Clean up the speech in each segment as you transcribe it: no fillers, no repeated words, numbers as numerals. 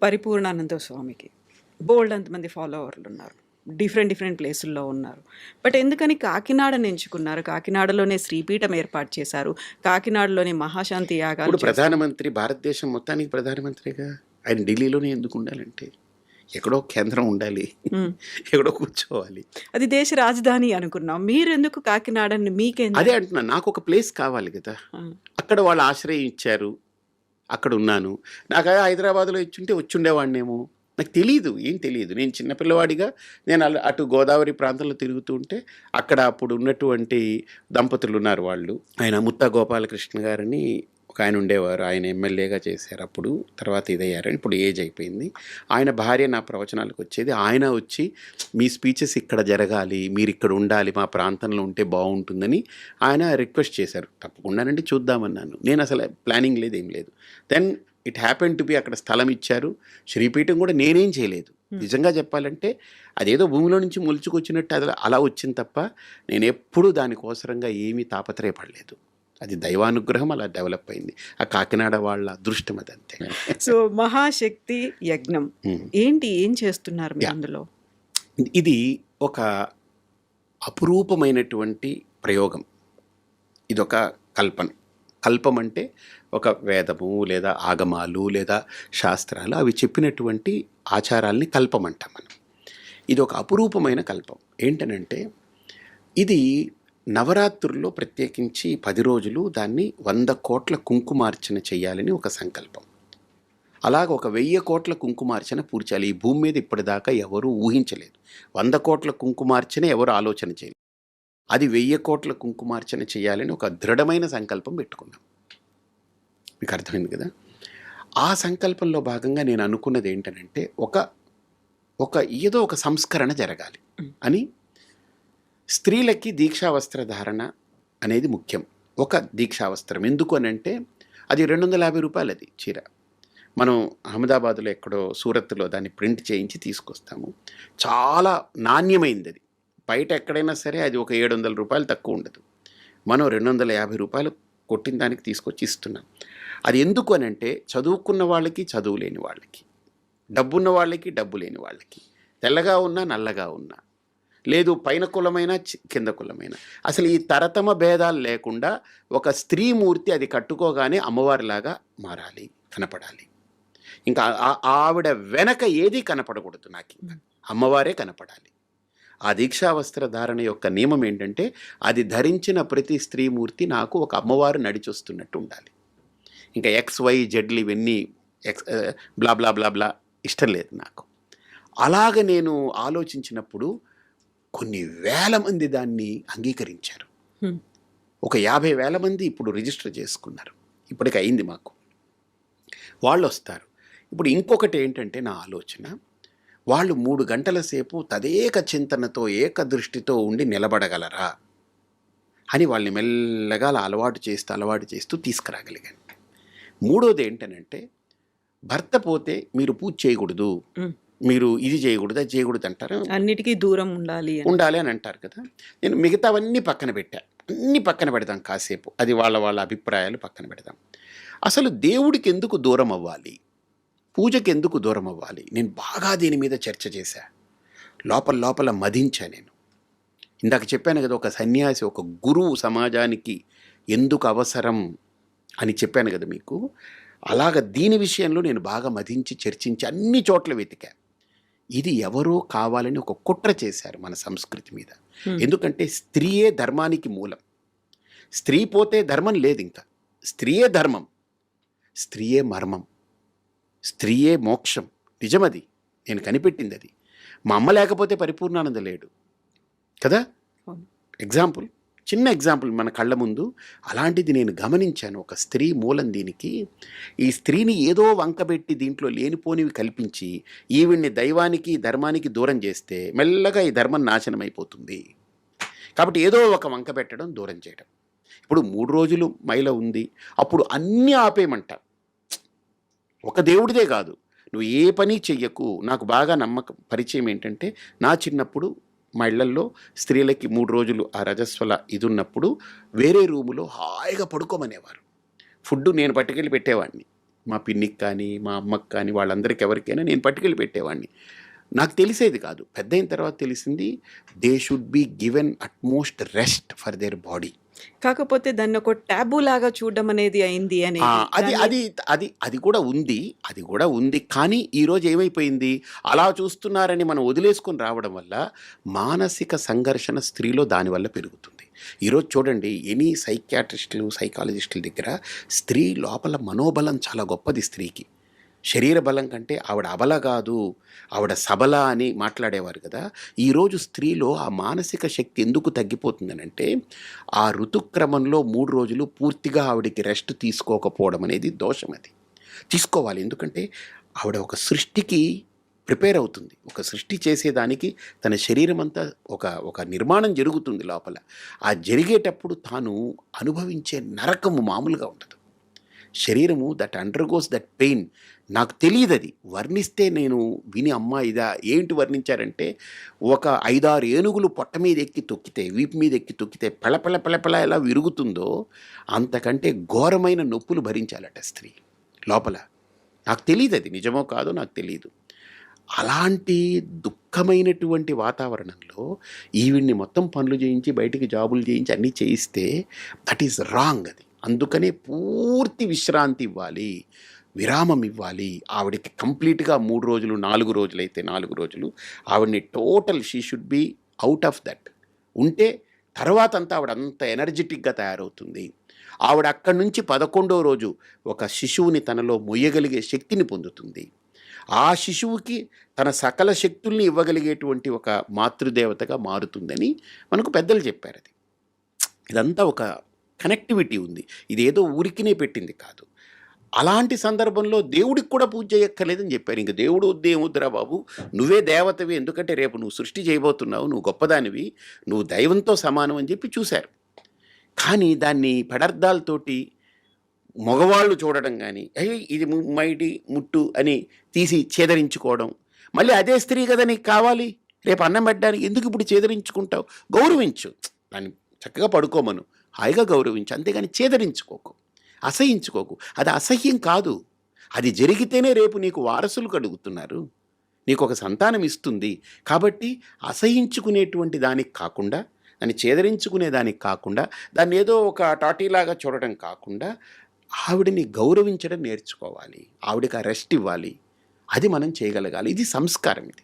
పరిపూర్ణానంద స్వామికి బోల్డ్ అంతమంది ఫాలోవర్లు ఉన్నారు. డిఫరెంట్ డిఫరెంట్ ప్లేసుల్లో ఉన్నారు. బట్ ఎందుకని కాకినాడని ఎంచుకున్నారు? కాకినాడలోనే శ్రీపీఠం ఏర్పాటు చేశారు. కాకినాడలోనే మహాశాంతి యాగాలు ఇప్పుడు ప్రధానమంత్రి భారతదేశం మొత్తానికి ప్రధానమంత్రిగా ఆయన ఢిల్లీలోనే ఎందుకు ఉండాలంటే ఎక్కడో కేంద్రం ఉండాలి, ఎక్కడో కూర్చోవాలి. అది దేశ రాజధాని అనుకున్నాం. మీరు ఎందుకు కాకినాడని మీకేంది? అదే అంటున్నా, నాకు ఒక ప్లేస్ కావాలి కదా. అక్కడ వాళ్ళు ఆశ్రయం ఇచ్చారు, అక్కడ ఉన్నాను. నాకు హైదరాబాద్లో ఇచ్చుంటే వచ్చుండేవాడినేమో, నాకు తెలియదు, ఏం తెలియదు. నేను చిన్నపిల్లవాడిగా నేను అటు గోదావరి ప్రాంతంలో తిరుగుతూ ఉంటే అక్కడ అప్పుడు ఉన్నటువంటి దంపతులు ఉన్నారు. వాళ్ళు ఆయన ముత్తా గోపాలకృష్ణ గారని ఒక ఆయన ఉండేవారు. ఆయన ఎమ్మెల్యేగా చేశారు అప్పుడు, తర్వాత ఇదయ్యారు. ఇప్పుడు ఏజ్ అయిపోయింది. ఆయన భార్య నా ప్రవచనాలకు వచ్చేది. ఆయన వచ్చి మీ స్పీచెస్ ఇక్కడ జరగాలి, మీరు ఇక్కడ ఉండాలి, మా ప్రాంతంలో ఉంటే బాగుంటుందని ఆయన రిక్వెస్ట్ చేశారు. తప్పకుండానండి, చూద్దామన్నాను. నేను అసలు ప్లానింగ్ లేదు, ఏం లేదు. Then it happen to be అక్కడ స్థలం ఇచ్చారు. శ్రీపీఠం కూడా నేనేం చేయలేదు. నిజంగా చెప్పాలంటే అదేదో భూమిలో నుంచి మొలుచుకొచ్చినట్టు అది అలా వచ్చింది తప్ప నేను ఎప్పుడూ దానికోసరంగా ఏమీ తాపత్రయపడలేదు. అది దైవానుగ్రహం, అలా డెవలప్ అయింది. ఆ కాకినాడ వాళ్ళ అదృష్టం అదంతే. సో మహాశక్తి యజ్ఞం ఏంటి, ఏం చేస్తున్నారు మీరు అందులో? ఇది ఒక అపురూపమైనటువంటి ప్రయోగం. ఇదొక కల్పన. కల్పం అంటే ఒక వేదము లేదా ఆగమాలు లేదా శాస్త్రాలు అవి చెప్పినటువంటి ఆచారాల్ని కల్పం అంటాం మనం. ఇది ఒక అపురూపమైన కల్పం. ఏంటనంటే ఇది నవరాత్రుల్లో ప్రత్యేకించి 10 రోజులు దాన్ని 100 కోట్ల కుంకుమార్చన చేయాలని ఒక సంకల్పం. అలాగ ఒక 1000 కోట్ల కుంకుమార్చన పూర్తి చేయాలి. ఈ భూమి మీద ఇప్పటిదాకా ఎవరూ ఊహించలేదు. 100 కోట్ల కుంకుమార్చన ఎవరు ఆలోచన చేయలేదు. అది 1000 కోట్ల కుంకుమార్చన చేయాలని ఒక దృఢమైన సంకల్పం పెట్టుకున్నాం. మీకు అర్థమైంది కదా. ఆ సంకల్పంలో భాగంగా నేను అనుకున్నది ఏంటనంటే ఏదో ఒక సంస్కరణ జరగాలి అని. స్త్రీలకి దీక్షావస్త్రధారణ అనేది ముఖ్యం. ఒక దీక్షావస్త్రం ఎందుకు అని అంటే అది 250 రూపాయలు అది చీర. మనం అహ్మదాబాద్లో ఎక్కడో సూరత్లో దాన్ని ప్రింట్ చేయించి తీసుకొస్తాము. చాలా నాణ్యమైంది అది. బయట ఎక్కడైనా సరే అది ఒక 700 రూపాయలు తక్కువ ఉండదు. మనం 250 రూపాయలు కొట్టిన దానికి తీసుకొచ్చి ఇస్తున్నాం. అది ఎందుకు అని అంటే చదువుకున్న వాళ్ళకి, చదువు లేని వాళ్ళకి, డబ్బున్న వాళ్ళకి, డబ్బు లేని వాళ్ళకి, తెల్లగా ఉన్నా నల్లగా ఉన్నా, లేదు పైన కులమైన కింద కులమైన, అసలు ఈ తరతమ భేదాలు లేకుండా ఒక స్త్రీమూర్తి అది కట్టుకోగానే అమ్మవారిలాగా మారాలి, కనపడాలి. ఇంకా ఆవిడ వెనక ఏది కనపడకూడదు, నాకు ఇంకా అమ్మవారే కనపడాలి. ఆ దీక్షావస్త్ర ధారణ యొక్క నియమం ఏంటంటే అది ధరించిన ప్రతి స్త్రీమూర్తి నాకు ఒక అమ్మవారు నడిచొస్తున్నట్టు ఉండాలి. ఇంకా XYZ ఇవన్నీ బ్లా బ్లా బ్లా బ్లా ఇష్టం లేదు నాకు. అలాగ నేను ఆలోచించినప్పుడు కొన్ని వేల మంది దాన్ని అంగీకరించారు. ఒక 50,000 మంది ఇప్పుడు రిజిస్టర్ చేసుకున్నారు. ఇప్పటికి అయింది మాకు. వాళ్ళు వస్తారు. ఇప్పుడు ఇంకొకటి ఏంటంటే నా ఆలోచన, వాళ్ళు 3 గంటల సేపు తదేక చింతనతో ఏకదృష్టితో ఉండి నిలబడగలరా అని వాళ్ళని మెల్లగా అలవాటు చేస్తూ తీసుకురాగలిగాను. మూడోది ఏంటనంటే భర్త పోతే మీరు పూజ చేయకూడదు, మీరు ఇది చేయకూడదు, అది చేయకూడదు అంటారు. అన్నిటికీ దూరం ఉండాలి అని అంటారు కదా. నేను మిగతావన్నీ పక్కన పెట్టా. అన్నీ పక్కన పెడదాం కాసేపు, అది వాళ్ళ అభిప్రాయాలు పక్కన పెడదాం. అసలు దేవుడికి ఎందుకు దూరం అవ్వాలి, పూజకి ఎందుకు దూరం అవ్వాలి, నేను బాగా దీని మీద చర్చ చేశా. లోపల మదించా. నేను ఇందాక చెప్పాను కదా, ఒక సన్యాసి, ఒక గురువు సమాజానికి ఎందుకు అవసరం అని చెప్పాను కదా మీకు. అలాగ దీని విషయంలో నేను బాగా మదించి చర్చించి అన్ని చోట్ల వెతికా. ఇది ఎవరో కావాలని ఒక కుట్ర చేశారు మన సంస్కృతి మీద. ఎందుకంటే స్త్రీయే ధర్మానికి మూలం. స్త్రీ పోతే ధర్మం లేదు. ఇంకా స్త్రీయే ధర్మం, స్త్రీయే మర్మం, స్త్రీయే మోక్షం. నిజమది, నేను కనిపెట్టింది అది. మా అమ్మ లేకపోతే పరిపూర్ణానంద లేడు కదా. చిన్న ఎగ్జాంపుల్ మన కళ్ళ ముందు. అలాంటిది నేను గమనించాను. ఒక స్త్రీ మూలం దీనికి. ఈ స్త్రీని ఏదో వంకబెట్టి దీంట్లో లేనిపోనివి కల్పించి ఈవిడ్ని దైవానికి, ధర్మానికి దూరం చేస్తే మెల్లగా ఈ ధర్మం నాశనం అయిపోతుంది. కాబట్టి ఏదో ఒక వంక పెట్టడం, దూరం చేయడం. ఇప్పుడు 3 రోజులు మైల ఉంది, అప్పుడు అన్నీ ఆపేయమంట. ఒక దేవుడిదే కాదు, నువ్వు ఏ పని చెయ్యకు. నాకు బాగా పరిచయం ఏంటంటే, నా చిన్నప్పుడు మా ఇళ్లల్లో స్త్రీలకి 3 రోజులు ఆ రజస్వల ఇది ఉన్నప్పుడు వేరే రూములో హాయిగా పడుకోమనేవారు. ఫుడ్ నేను పట్టుకెళ్ళి పెట్టేవాడిని. మా పిన్నికి కానీ మా అమ్మకి కానీ వాళ్ళందరికీ ఎవరికైనా నేను పట్టుకెళ్ళి పెట్టేవాడిని. నాకు తెలిసేది కాదు. పెద్ద అయిన తర్వాత తెలిసింది they should be given utmost rest for their body. కాకపోతే దాన్ని ఒక టాబూ లాగా చూడడం అనేది అయింది ఆ! అనేది. అది దాన్ని అది అది అది కూడా ఉంది. అది కూడా ఉంది. కానీ ఈరోజు ఏమైపోయింది, అలా చూస్తున్నారని మనం వదిలేసుకొని రావడం వల్ల మానసిక సంఘర్షణ స్త్రీలో దానివల్ల పెరుగుతుంది. ఈరోజు చూడండి ఎనీ సైకియాట్రిస్టులు, సైకాలజిస్టుల దగ్గర స్త్రీ లోపల మనోబలం చాలా గొప్పది స్త్రీకి. శరీర బలం కంటే ఆవిడ అబల కాదు, ఆవిడ సబల అని మాట్లాడేవారు కదా! ఈరోజు స్త్రీలో ఆ మానసిక శక్తి ఎందుకు తగ్గిపోతుందనంటే, ఆ ఋతుక్రమంలో 3 రోజులు పూర్తిగా ఆవిడకి రెస్ట్ తీసుకోకపోవడం అనేది దోషం అది. తీసుకోవాలి. ఎందుకంటే ఆవిడ ఒక సృష్టికి ప్రిపేర్ అవుతుంది. ఒక సృష్టి చేసేదానికి తన శరీరం అంతా ఒక నిర్మాణం జరుగుతుంది లోపల. ఆ జరిగేటప్పుడు తాను అనుభవించే నరకము మామూలుగా ఉండదు. శరీరము దట్ అండర్గోస్ దట్ పెయిన్. నాకు తెలియదది. వర్ణిస్తే నేను విని అమ్మా ఇదా ఏంటి వర్ణించారంటే, ఒక 5, 6 ఏనుగులు పొట్ట మీద ఎక్కి తొక్కితే, వీపు మీద ఎక్కి తొక్కితే పెళపెళ పెళపెళ ఎలా విరుగుతుందో అంతకంటే ఘోరమైన నొప్పులు భరించాలట స్త్రీ లోపల. నాకు తెలియదది నిజమో కాదో నాకు తెలీదు. అలాంటి దుఃఖమైనటువంటి వాతావరణంలో ఈవిడ్ని మొత్తం పనులు చేయించి, బయటికి జాబులు చేయించి అన్నీ చేయిస్తే దట్ ఈస్ రాంగ్ అది. అందుకనే పూర్తి విశ్రాంతి ఇవ్వాలి, విరామం ఇవ్వాలి. ఆవిడకి కంప్లీట్‌గా 3 రోజులు, 4 రోజులైతే 4 రోజులు ఆవిడని total she should be out of that. ఉంటే తర్వాతంతా ఆవిడ అంత ఎనర్జిటిక్‌గా తయారవుతుంది. ఆవిడ అక్కడి నుంచి 11వ రోజు ఒక శిశువుని తనలో మొయ్యగలిగే శక్తిని పొందుతుంది. ఆ శిశువుకి తన సకల శక్తుల్ని ఇవ్వగలిగేటువంటి ఒక మాతృదేవతగా మారుతుందని మనకు పెద్దలు చెప్పారది. ఇదంతా ఒక కనెక్టివిటీ ఉంది. ఇదేదో ఊరికినే పెట్టింది కాదు. అలాంటి సందర్భంలో దేవుడికి కూడా పూజ చేయక్కర్లేదని చెప్పారు. ఇంక దేవుడు వద్దేముద్దురా బాబు, నువ్వే దేవతవి, ఎందుకంటే రేపు నువ్వు సృష్టి చేయబోతున్నావు, నువ్వు గొప్పదానివి, నువ్వు దైవంతో సమానం అని చెప్పి చూశారు. కానీ దాన్ని పదార్థాలతోటి మగవాళ్ళు చూడడం కానీ, అయ్యి ఇది మైడి ముట్టు అని తీసి ఛేదరించుకోవడం, మళ్ళీ అదే స్త్రీ కదా నీకు కావాలి, రేపు అన్నం పెట్టడానికి ఎందుకు ఇప్పుడు ఛేదరించుకుంటావు? గౌరవించు, దాన్ని చక్కగా పడుకోమను, హాయిగా గౌరవించు, అంతేగాని ఛేదరించుకోకు, అసహించుకోకు. అది అసహ్యం కాదు. అది జరిగితేనే రేపు నీకు వారసులు కలుగుతున్నారు, నీకు ఒక సంతానం ఇస్తుంది. కాబట్టి అసహించుకునేటువంటి దానికి కాకుండా, దాన్ని ఛేదరించుకునే దానికి కాకుండా, దాన్ని ఏదో ఒక టాటీలాగా చూడటం కాకుండా ఆవిడని గౌరవించడం నేర్చుకోవాలి. ఆవిడకి ఆ రెస్ట్ ఇవ్వాలి. అది మనం చేయగలగాలి. ఇది సంస్కారం. ఇది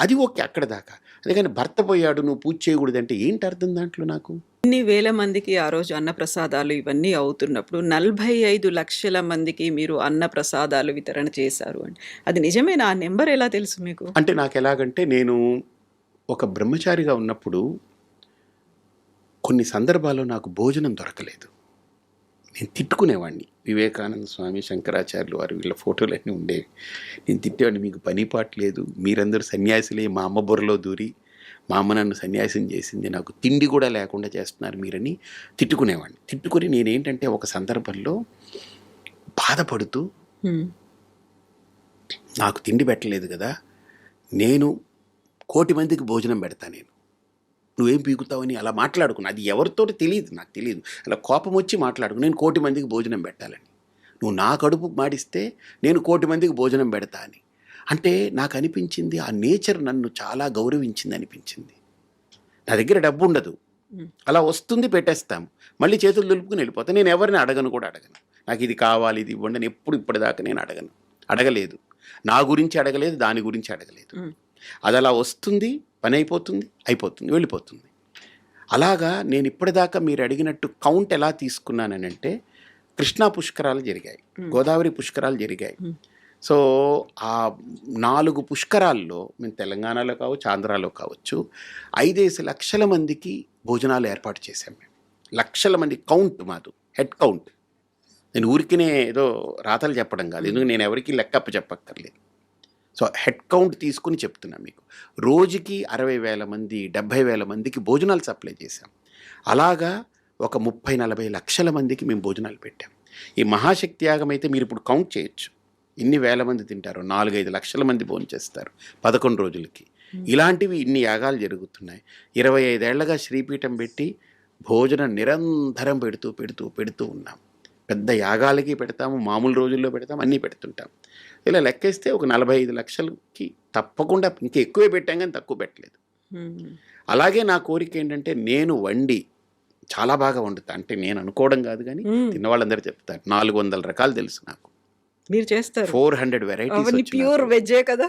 అది ఓకే అక్కడ దాకా. అందుకని భర్త పోయాడు నువ్వు పూజ చేయకూడదంటే ఏంటి అర్థం దాంట్లో నాకు? ఇన్ని వేల మందికి ఆ రోజు అన్నప్రసాదాలు ఇవన్నీ అవుతున్నప్పుడు 45 లక్షల మందికి మీరు అన్నప్రసాదాలు వితరణ చేశారు అంటే అది నిజమేనా? ఆ నెంబర్ ఎలా తెలుసు మీకు? అంటే నాకు ఎలాగంటే, నేను ఒక బ్రహ్మచారిగా ఉన్నప్పుడు కొన్ని సందర్భాల్లో నాకు భోజనం దొరకలేదు. నేను తిట్టుకునేవాడిని. వివేకానంద స్వామి, శంకరాచార్యులు వారు వీళ్ళ ఫోటోలన్నీ ఉండేవి. నేను తిట్టేవాడిని, మీకు పని పాట లేదు, మీరందరూ సన్యాసులే, మా అమ్మ బుర్రలో దూరి మా అమ్మ నన్ను సన్యాసం చేసింది, నాకు తిండి కూడా లేకుండా చేస్తున్నారు మీరని తిట్టుకునేవాడిని. తిట్టుకుని నేనేంటంటే ఒక సందర్భంలో బాధపడుతూ, నాకు తిండి పెట్టలేదు కదా, నేను 1,000,000 మందికి భోజనం పెడతా, నేను నువ్వేం పీకుతావని అలా మాట్లాడుకున్నా. అది ఎవరితోటి తెలియదు, నాకు తెలియదు. అలా కోపం వచ్చి మాట్లాడుకు, నేను 1,000,000 మందికి భోజనం పెట్టాలని, నువ్వు నా కడుపు మాడిస్తే నేను 1,000,000 మందికి భోజనం పెడతా అని. అంటే నాకు అనిపించింది, ఆ నేచర్ నన్ను చాలా గౌరవించింది అనిపించింది. నా దగ్గర డబ్బు ఉండదు, అలా వస్తుంది పెట్టేస్తాము, మళ్ళీ చేతులు దులుపుకుని వెళ్ళిపోతాను. నేను ఎవరిని అడగను కూడా అడగను. నాకు ఇది కావాలి, ఇది ఇవ్వండి అని ఎప్పుడు ఇప్పటిదాకా నేను అడగలేదు. నా గురించి అడగలేదు, దాని గురించి అడగలేదు. అది అలా వస్తుంది, పని అయిపోతుంది, వెళ్ళిపోతుంది. అలాగా నేను ఇప్పటిదాకా మీరు అడిగినట్టు కౌంట్ ఎలా తీసుకున్నానంటే, కృష్ణా పుష్కరాలు జరిగాయి, గోదావరి పుష్కరాలు జరిగాయి. సో ఆ 4 పుష్కరాల్లో మేము తెలంగాణలో కావచ్చు, ఆంధ్రాలో కావచ్చు, 5 లక్షల మందికి భోజనాలు ఏర్పాటు చేశాం. మేము లక్షల మంది కౌంట్, మాది హెడ్ కౌంట్. నేను ఊరికినే ఏదో రాతలు చెప్పడం కాదు, ఎందుకు నేను ఎవరికి లెక్కప్ప చెప్పక్కర్లేదు. సో హెడ్ కౌంట్ తీసుకుని చెప్తున్నా మీకు. రోజుకి 60,000 మంది, 70,000 మందికి భోజనాలు సప్లై చేశాం. అలాగా ఒక 30-40 లక్షల మందికి మేము భోజనాలు పెట్టాం. ఈ మహాశక్తి యాగం అయితే మీరు ఇప్పుడు కౌంట్ చేయొచ్చు, ఇన్ని వేల మంది తింటారు, 4-5 లక్షల మంది భోజనం చేస్తారు 11 రోజులకి. ఇలాంటివి ఇన్ని యాగాలు జరుగుతున్నాయి. 25 ఏళ్లగా శ్రీపీఠం పెట్టి భోజనం నిరంతరం పెడుతూ ఉన్నాం. పెద్ద యాగాలకి పెడతాము, మామూలు రోజుల్లో పెడతాము, అన్నీ పెడుతుంటాం. ఇలా లెక్కేస్తే ఒక 45 లక్షలకి తప్పకుండా ఇంకా ఎక్కువే పెట్టాం కానీ తక్కువ పెట్టలేదు. అలాగే నా కోరిక ఏంటంటే నేను వండి చాలా బాగా వండుతా. అంటే నేను అనుకోవడం కాదు కానీ తిన్నవాళ్ళందరూ చెప్తారు. 400 రకాలు తెలుసు నాకు. మీరు చేస్తారు 400 వెరైటీస్. ప్యూర్ వెజ్జే కదా.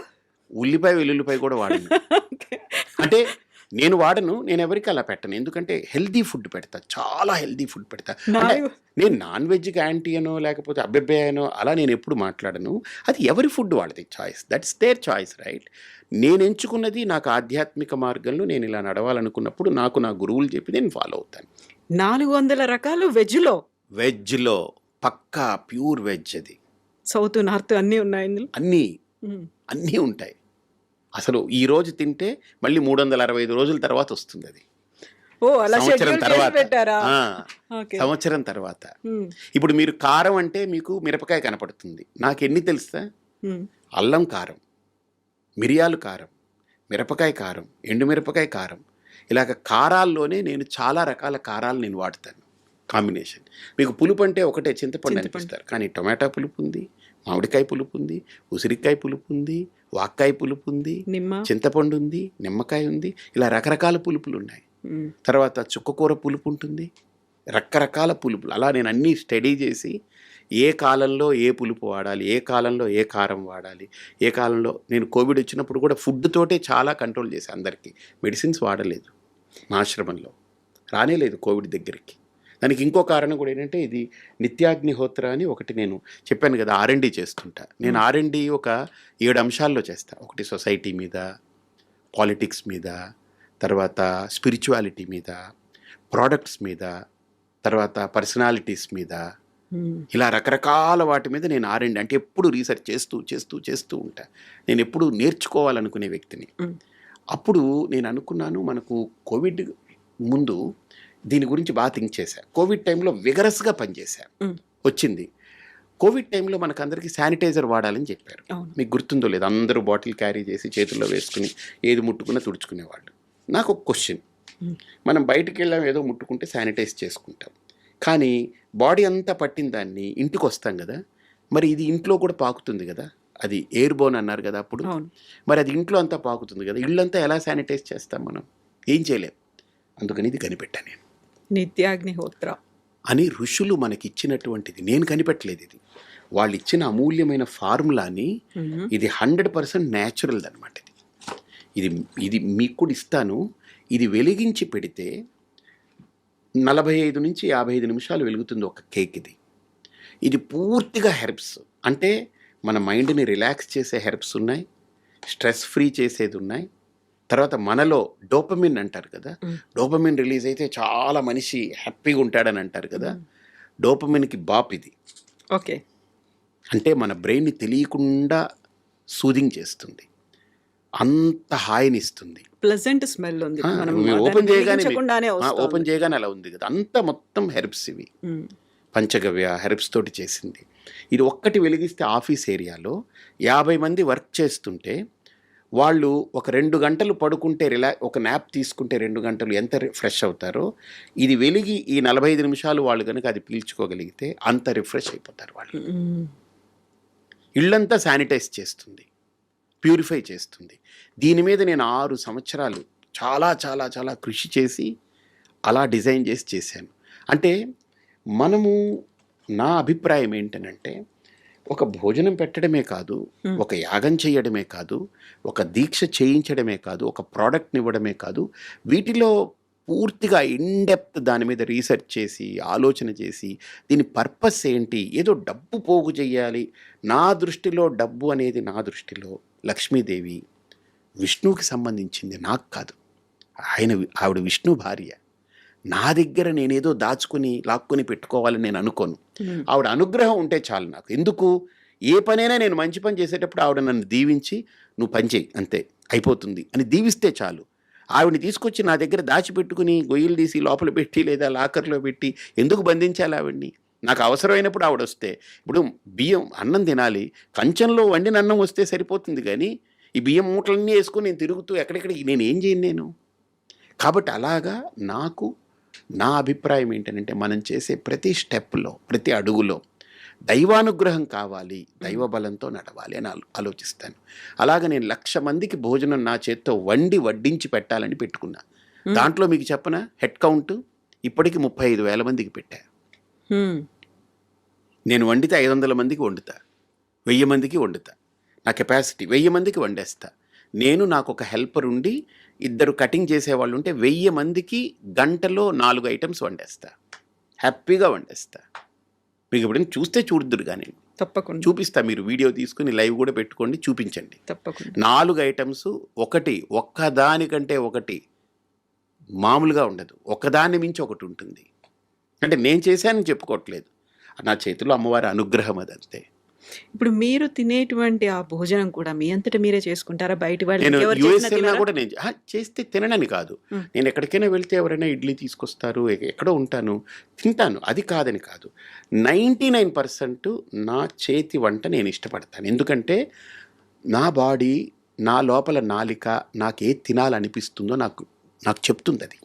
ఉల్లిపాయ వెల్లుల్లిపాయ కూడా వాడను. అంటే నేను వాడను, నేను ఎవరికి అలా పెట్టను. ఎందుకంటే హెల్దీ ఫుడ్ పెడతా, చాలా హెల్దీ ఫుడ్ పెడతా. అంటే నేను నాన్ వెజ్కి యాంటీ అనో లేకపోతే అబ్బెబ్బేనో అలా నేను ఎప్పుడు మాట్లాడను. అది ఎవరి ఫుడ్ వాళ్ళది choice, that's their choice, right. నేను ఎంచుకున్నది నాకు ఆధ్యాత్మిక మార్గంలో నేను ఇలా నడవాలనుకున్నప్పుడు నాకు నా గురువులు చెప్పి నేను ఫాలో అవుతాను. 400 రకాలు వెజ్లో పక్కా ప్యూర్ వెజ్. అది సౌత్ నార్త్ అన్నీ ఉన్నాయి ఇందులో. అన్నీ ఉంటాయి. అసలు ఈ రోజు తింటే మళ్ళీ 365 రోజుల తర్వాత వస్తుంది. అది సంవత్సరం తర్వాత. ఇప్పుడు మీరు కారం అంటే మీకు మిరపకాయ కనపడుతుంది, నాకు ఎన్ని తెలుసా? అల్లం కారం, మిరియాలు కారం, మిరపకాయ కారం, ఎండుమిరపకాయ కారం, ఇలాగ కారాల్లోనే నేను చాలా రకాల కారాలు నేను వాడతాను కాంబినేషన్. మీకు పులుపు అంటే ఒకటే చింతపండు అనిపిస్తారు, కానీ టొమాటో పులుపు ఉంది, మామిడికాయ పులుపు ఉంది, ఉసిరికాయ పులుపు ఉంది, వాక్కాయ పులుపు ఉంది, చింతపండు ఉంది, నిమ్మకాయ ఉంది, ఇలా రకరకాల పులుపులు ఉన్నాయి. తర్వాత చుక్కకూర పులుపు ఉంటుంది, రకరకాల పులుపులు. అలా నేను అన్నీ స్టడీ చేసి ఏ కాలంలో ఏ పులుపు వాడాలి, ఏ కాలంలో ఏ కారం వాడాలి, ఏ కాలంలో. నేను కోవిడ్ వచ్చినప్పుడు కూడా ఫుడ్ తోటే చాలా కంట్రోల్ చేశాను. అందరికీ మెడిసిన్స్ వాడలేదు, మా ఆశ్రమంలో రానేలేదు కోవిడ్ దగ్గరికి. దానికి ఇంకో కారణం కూడా ఏంటంటే ఇది నిత్యాగ్నిహోత్ర అని ఒకటి నేను చెప్పాను కదా, R&D చేస్తుంటా. నేను R&D ఒక 7 అంశాల్లో చేస్తా. ఒకటి సొసైటీ మీద, పాలిటిక్స్ మీద, తర్వాత స్పిరిచువాలిటీ మీద, ప్రోడక్ట్స్ మీద, తర్వాత పర్సనాలిటీస్ మీద, ఇలా రకరకాల వాటి మీద నేను R&D అంటే ఎప్పుడు రీసెర్చ్ చేస్తూ ఉంటా. నేను ఎప్పుడు నేర్చుకోవాలనుకునే వ్యక్తిని. అప్పుడు నేను అనుకున్నాను, మనకు కోవిడ్ ముందు దీని గురించి బాగా థింక్ చేశా. కోవిడ్ టైంలో విగరస్గా పనిచేశా. వచ్చింది కోవిడ్ టైంలో మనకందరికీ శానిటైజర్ వాడాలని చెప్పారు. మీకు గుర్తుందో లేదు, అందరూ బాటిల్ క్యారీ చేసి చేతుల్లో వేసుకుని ఏది ముట్టుకున్నా తుడుచుకునేవాళ్ళు. నాకు ఒక క్వశ్చన్, మనం బయటికి వెళ్ళాం ఏదో ముట్టుకుంటే శానిటైజ్ చేసుకుంటాం, కానీ బాడీ అంతా పట్టిన దాన్ని ఇంటికి వస్తాం కదా, మరి ఇది ఇంట్లో కూడా పాకుతుంది కదా, అది ఎయిర్ బోన్ అన్నారు కదా అప్పుడు, మరి అది ఇంట్లో అంతా పాకుతుంది కదా, ఇళ్ళంతా ఎలా శానిటైజ్ చేస్తాం మనం? ఏం చేయలేం. అందుకని ఇది కనిపెట్టా నేను, నిత్యాగ్నిహోత్ర అని. ఋషులు మనకిచ్చినటువంటిది, నేను కనిపెట్టలేదు ఇది, వాళ్ళు ఇచ్చిన అమూల్యమైన ఫార్ములాని. ఇది 100% న్యాచురల్ అనమాట. ఇది మీకు కూడా ఇస్తాను. ఇది వెలిగించి పెడితే 45 నుంచి 55 నిమిషాలు వెలుగుతుంది ఒక కేక్. ఇది పూర్తిగా హెర్బ్స్, అంటే మన మైండ్ని రిలాక్స్ చేసే హెర్బ్స్ ఉన్నాయి, స్ట్రెస్ ఫ్రీ చేసేది ఉన్నాయి. తర్వాత మనలో డోపమిన్ అంటారు కదా, డోపమిన్ రిలీజ్ అయితే చాలా మనిషి హ్యాపీగా ఉంటాడని అంటారు కదా, డోపమిన్కి బాప్ ఇది. ఓకే, అంటే మన బ్రెయిన్ని తెలియకుండా సూదింగ్ చేస్తుంది, అంత హాయిని ఇస్తుంది, ప్లెజెంట్ స్మెల్ ఉంది. ఓపెన్ చేయగానే అలా ఉంది కదా, అంతా మొత్తం హెర్బ్స్ ఇవి, పంచగవ్య హెర్బ్స్ తోటి చేసింది. ఇది ఒక్కటి వెలిగిస్తే ఆఫీస్ ఏరియాలో 50 మంది వర్క్ చేస్తుంటే వాళ్ళు ఒక 2 గంటలు పడుకుంటే ఒక న్యాప్ తీసుకుంటే 2 గంటలు ఎంత ఫ్రెష్ అవుతారో, ఇది వెలిగి ఈ 45 నిమిషాలు వాళ్ళు కనుక అది పీల్చుకోగలిగితే అంత రిఫ్రెష్ అయిపోతారు వాళ్ళు. ఇళ్ళంతా శానిటైజ్ చేస్తుంది, ప్యూరిఫై చేస్తుంది. దీని మీద నేను 6 సంవత్సరాలు చాలా చాలా చాలా కృషి చేసి అలా డిజైన్ చేశాను. అంటే మనము, నా అభిప్రాయం ఏంటనంటే, ఒక భోజనం పెట్టడమే కాదు, ఒక యాగం చేయడమే కాదు, ఒక దీక్ష చేయించడమే కాదు, ఒక ప్రోడక్ట్ని ఇవ్వడమే కాదు, వీటిలో పూర్తిగా ఇన్డెప్త్ దాని మీద రీసెర్చ్ చేసి ఆలోచన చేసి దీని పర్పస్ ఏంటి, ఏదో డబ్బు పోగు చేయాలి. నా దృష్టిలో డబ్బు అనేది, నా దృష్టిలో లక్ష్మీదేవి విష్ణువుకి సంబంధించింది, నాకు కాదు. ఆవిడ విష్ణు భార్య. నా దగ్గర నేనేదో దాచుకుని లాక్కుని పెట్టుకోవాలని నేను అనుకోను. ఆవిడ అనుగ్రహం ఉంటే చాలు నాకు. ఎందుకు, ఏ పనైనా నేను మంచి పని చేసేటప్పుడు ఆవిడ నన్ను దీవించి నువ్వు పని చేయి అంతే అయిపోతుంది అని దీవిస్తే చాలు. ఆవిడని తీసుకొచ్చి నా దగ్గర దాచిపెట్టుకుని గొయ్యలు తీసి లోపల పెట్టి లేదా లాకర్లో పెట్టి ఎందుకు బంధించాలి ఆవిడ్ని? నాకు అవసరమైనప్పుడు ఆవిడ వస్తే, ఇప్పుడు బియ్యం అన్నం తినాలి, కంచంలో వండిన అన్నం వస్తే సరిపోతుంది, కానీ ఈ బియ్యం మూటలన్నీ వేసుకొని నేను తిరుగుతూ ఎక్కడెక్కడికి నేను ఏం చేయను నేను. కాబట్టి అలాగా నాకు నా అభిప్రాయం ఏంటంటే మనం చేసే ప్రతి స్టెప్లో, ప్రతి అడుగులో దైవానుగ్రహం కావాలి, దైవ బలంతో నడవాలి అని ఆలోచిస్తాను. అలాగ నేను 1,00,000 మందికి భోజనం నా చేత్తో వడ్డించి పెట్టాలని పెట్టుకున్నా. దాంట్లో మీకు చెప్పనా, హెడ్ కౌంట్ ఇప్పటికి 35,000 మందికి పెట్టా. నేను వండితే 500 మందికి వండుతా, 1000 మందికి వండుతా. నా కెపాసిటీ 1000 మందికి వండేస్తా. నాకు ఒక హెల్పర్ ఉండి 2 కటింగ్ చేసేవాళ్ళు ఉంటే 1000 మందికి గంటలో 4 ఐటమ్స్ వండేస్తా, హ్యాపీగా వండేస్తా. మీకు ఎప్పుడైనా చూస్తే చూడుదురు కానీ తప్పకుండా చూపిస్తా, మీరు వీడియో తీసుకుని లైవ్ కూడా పెట్టుకోండి, చూపించండి. తప్పకుండా 4 ఐటమ్స్, ఒక్కదానికంటే ఒకటి మామూలుగా ఉండదు, ఒకదాన్ని మించి ఒకటి ఉంటుంది. అంటే నేను చేశానని చెప్పుకోవట్లేదు, నా చేతిలో అమ్మవారి అనుగ్రహం అదంతే. ఇప్పుడు మీరు తినేటువంటి ఆ భోజనం కూడా మీ అంతటా మీరే చేసుకుంటారా? బయట వాళ్ళు నేను ఇంకెవరు యూఎస్ చేసినా వెళ్ళినా తినరా? కూడా నేను చేస్తే తిననని కాదు. నేను ఎక్కడికైనా వెళ్తే ఎవరైనా ఇడ్లీ తీసుకొస్తారు, ఎక్కడో ఉంటాను, తింటాను, అది కాదని కాదు. 99% నా చేతి వంట నేను ఇష్టపడతాను. ఎందుకంటే నా బాడీ, నా లోపల నాలిక నాకు ఏది తినాలనిపిస్తుందో నాకు చెప్తుంది. అది